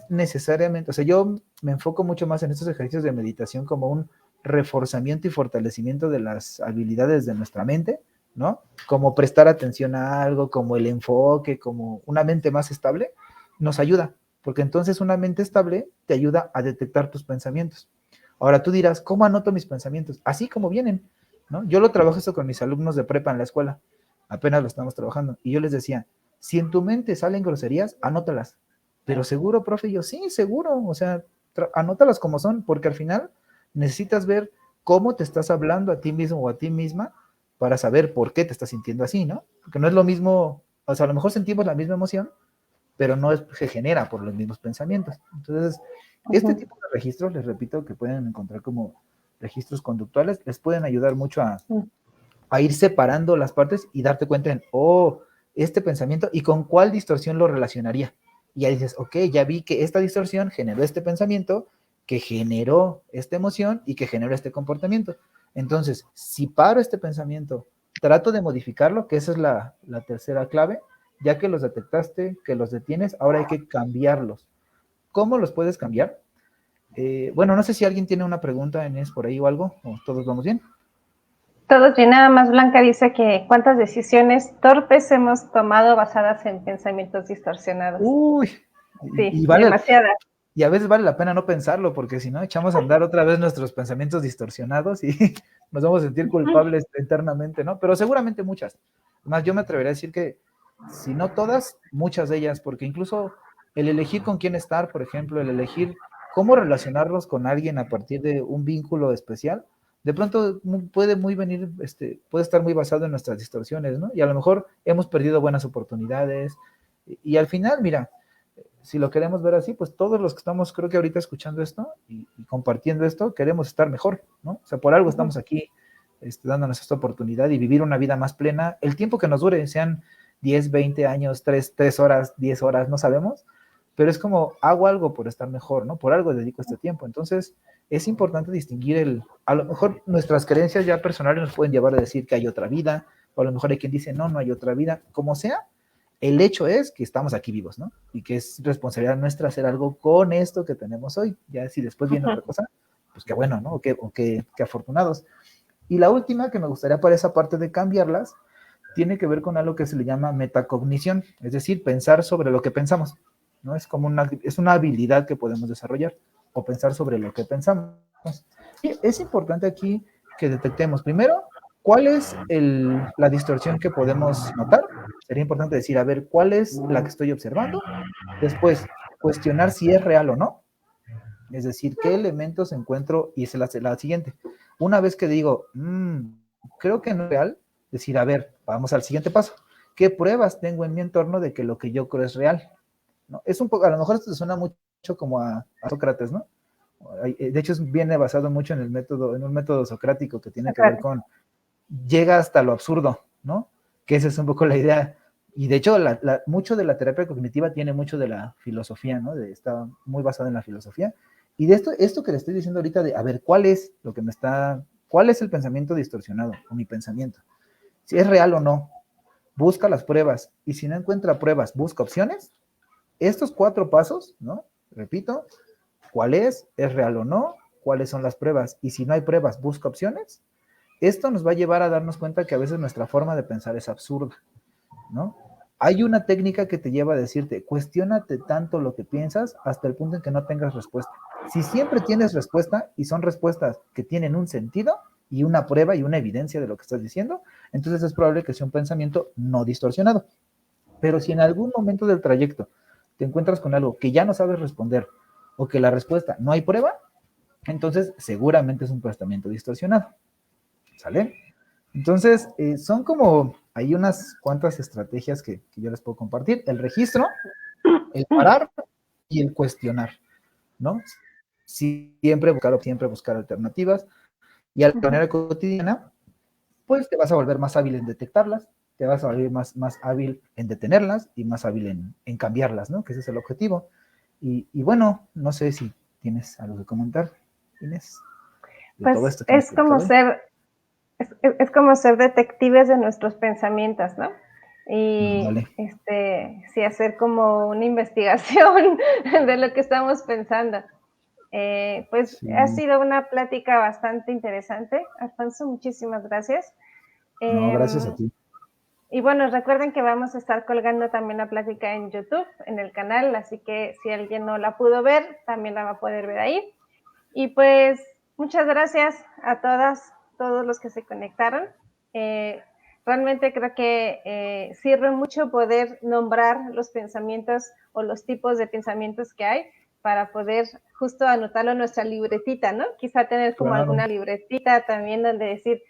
necesariamente, o sea, yo me enfoco mucho más en estos ejercicios de meditación como un reforzamiento y fortalecimiento de las habilidades de nuestra mente, ¿no? Como prestar atención a algo, como el enfoque, como una mente más estable, nos ayuda, porque entonces una mente estable te ayuda a detectar tus pensamientos. Ahora tú dirás, ¿cómo anoto mis pensamientos? Así como vienen, ¿no? Yo lo trabajo esto con mis alumnos de prepa en la escuela, apenas lo estamos trabajando, y yo les decía, si en tu mente salen groserías, anótalas. Pero seguro, profe, yo sí, seguro, o sea, anótalas como son, porque al final necesitas ver cómo te estás hablando a ti mismo o a ti misma para saber por qué te estás sintiendo así, ¿no? Porque no es lo mismo, o sea, a lo mejor sentimos la misma emoción, pero no se genera por los mismos pensamientos. Entonces, este tipo de registros, les repito, que pueden encontrar como registros conductuales, les pueden ayudar mucho a ir separando las partes y darte cuenta en, oh, este pensamiento y con cuál distorsión lo relacionaría. Y ya dices, ok, ya vi que esta distorsión generó este pensamiento, que generó esta emoción y que generó este comportamiento. Entonces, si paro este pensamiento, trato de modificarlo, que esa es la tercera clave, ya que los detectaste, que los detienes, ahora hay que cambiarlos. ¿Cómo los puedes cambiar? Bueno, no sé si alguien tiene una pregunta, Inés, por ahí o algo, o todos vamos bien. Todos bien, nada más Blanca dice que cuántas decisiones torpes hemos tomado basadas en pensamientos distorsionados. Uy, Sí, vale, demasiadas. y a veces vale la pena no pensarlo, porque si no, echamos a andar otra vez nuestros pensamientos distorsionados y nos vamos a sentir culpables eternamente, ¿no? Pero seguramente muchas. Más, yo me atrevería a decir que, si no todas, muchas de ellas, porque incluso el elegir con quién estar, por ejemplo, el elegir cómo relacionarnos con alguien a partir de un vínculo especial, de pronto puede muy venir, puede estar muy basado en nuestras distorsiones, ¿no? Y a lo mejor hemos perdido buenas oportunidades. Y al final, mira, si lo queremos ver así, pues todos los que estamos, creo que ahorita escuchando esto y compartiendo esto, queremos estar mejor, ¿no? O sea, por algo estamos aquí dándonos esta oportunidad y vivir una vida más plena, el tiempo que nos dure, sean 10, 20 años, 3 horas, 10 horas, no sabemos, pero es como hago algo por estar mejor, ¿no? Por algo dedico este tiempo. Entonces, es importante distinguir a lo mejor nuestras creencias ya personales nos pueden llevar a decir que hay otra vida, o a lo mejor hay quien dice, no, no hay otra vida, como sea, el hecho es que estamos aquí vivos, ¿no? Y que es responsabilidad nuestra hacer algo con esto que tenemos hoy. Ya si después viene otra cosa, pues qué bueno, ¿no? O qué afortunados. Y la última que me gustaría para esa parte de cambiarlas, tiene que ver con algo que se le llama metacognición, es decir, pensar sobre lo que pensamos, ¿no? Es como es una habilidad que podemos desarrollar, o pensar sobre lo que pensamos. Y es importante aquí que detectemos primero cuál es la distorsión que podemos notar. Sería importante decir, a ver, ¿cuál es la que estoy observando? Después, cuestionar si es real o no. Es decir, qué elementos encuentro, y es la siguiente. Una vez que digo, creo que no es real, decir, a ver, vamos al siguiente paso. ¿Qué pruebas tengo en mi entorno de que lo que yo creo es real? ¿No? Es un poco, a lo mejor esto suena mucho como a Sócrates, ¿no? De hecho, viene basado mucho en un método socrático que tiene que ver con llega hasta lo absurdo, ¿no? Que esa es un poco la idea. Y de hecho, mucho de la terapia cognitiva tiene mucho de la filosofía, ¿no? Está muy basado en la filosofía. Y de esto que le estoy diciendo ahorita, de a ver, ¿cuál es el pensamiento distorsionado o mi pensamiento? Si es real o no, busca las pruebas. Y si no encuentra pruebas, busca opciones. Estos 4 pasos, ¿no? Repito, ¿cuál es real o no? ¿Cuáles son las pruebas? Y si no hay pruebas, busca opciones. Esto nos va a llevar a darnos cuenta que a veces nuestra forma de pensar es absurda, ¿no? Hay una técnica que te lleva a decirte, cuestiónate tanto lo que piensas hasta el punto en que no tengas respuesta. Si siempre tienes respuesta y son respuestas que tienen un sentido y una prueba y una evidencia de lo que estás diciendo, entonces es probable que sea un pensamiento no distorsionado. Pero si en algún momento del trayecto te encuentras con algo que ya no sabes responder o que la respuesta no hay prueba, entonces seguramente es un pensamiento distorsionado. ¿Sale? Entonces, son como, hay unas cuantas estrategias que yo les puedo compartir. El registro, el parar y el cuestionar, ¿no? Siempre buscar alternativas y a la manera cotidiana, pues te vas a volver más hábil en detectarlas, te vas a volver más hábil en detenerlas y más hábil en cambiarlas, ¿no? Que ese es el objetivo. Y bueno, no sé si tienes algo que comentar, Inés, de Pues todo esto que hemos es como platicado. es como ser detectives de nuestros pensamientos, ¿no? Y Vale. sí, hacer como una investigación de lo que estamos pensando. Pues ha Sí. sido una plática bastante interesante. Alfonso, muchísimas gracias. No, gracias a Eh, ti. y bueno, recuerden que vamos a estar colgando también la plática en YouTube, en el canal, así que si alguien no la pudo ver, también la va a poder ver ahí. Y pues muchas gracias a todos los que se conectaron. Realmente creo que sirve mucho poder nombrar los pensamientos o los tipos de pensamientos que hay para poder justo anotarlo en nuestra libretita, ¿no? Quizá tener como Claro. alguna libretita también donde decir,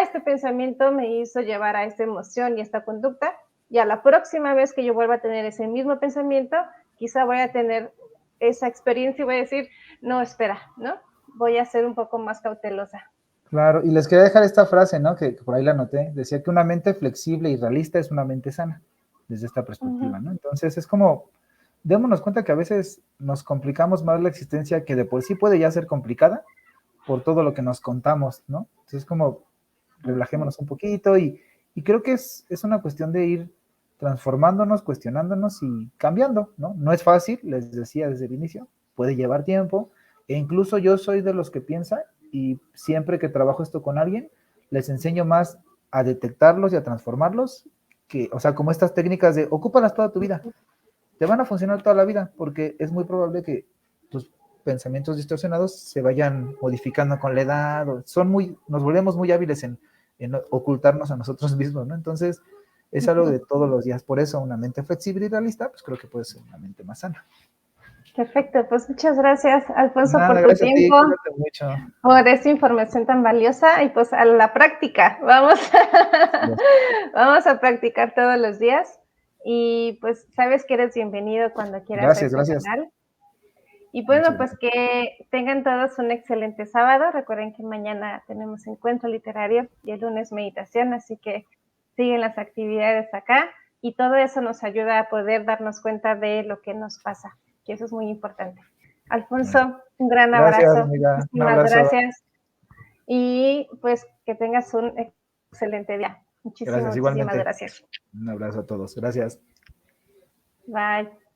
este pensamiento me hizo llevar a esta emoción y esta conducta, y a la próxima vez que yo vuelva a tener ese mismo pensamiento, quizá voy a tener esa experiencia y voy a decir, no, espera, ¿no? Voy a ser un poco más cautelosa. Claro, y les quería dejar esta frase, ¿no? Que por ahí la anoté. Decía que una mente flexible y realista es una mente sana, desde esta perspectiva, ¿no? Entonces es como, démonos cuenta que a veces nos complicamos más la existencia que de por sí puede ya ser complicada por todo lo que nos contamos, ¿no? Entonces es como, relajémonos un poquito y creo que es una cuestión de ir transformándonos, cuestionándonos y cambiando, ¿no? No es fácil, les decía desde el inicio, puede llevar tiempo, e incluso yo soy de los que piensa y siempre que trabajo esto con alguien, les enseño más a detectarlos y a transformarlos, que, o sea, como estas técnicas de ocúpalas toda tu vida, te van a funcionar toda la vida, porque es muy probable que tus pensamientos distorsionados se vayan modificando con la edad, o nos volvemos muy hábiles en ocultarnos a nosotros mismos, ¿no? Entonces, es algo de todos los días. Por eso, una mente flexible y realista, pues creo que puede ser una mente más sana. Perfecto, pues muchas gracias, Alfonso, Nada, por tu gracias a ti, tiempo, cuídate mucho. por esta información tan valiosa y pues a la práctica. Vamos a practicar todos los días y pues sabes que eres bienvenido cuando quieras a Gracias, este gracias. canal. Y Muchas bueno, pues gracias. que tengan todos un excelente sábado. Recuerden que mañana tenemos encuentro literario y el lunes meditación, así que siguen las actividades acá y todo eso nos ayuda a poder darnos cuenta de lo que nos pasa, que eso es muy importante. Alfonso, un gran Gracias, abrazo, amiga. Un muchísimas abrazo. gracias y pues que tengas un excelente día. Gracias, Muchísimas igualmente. gracias. Un abrazo a todos. Gracias. Bye.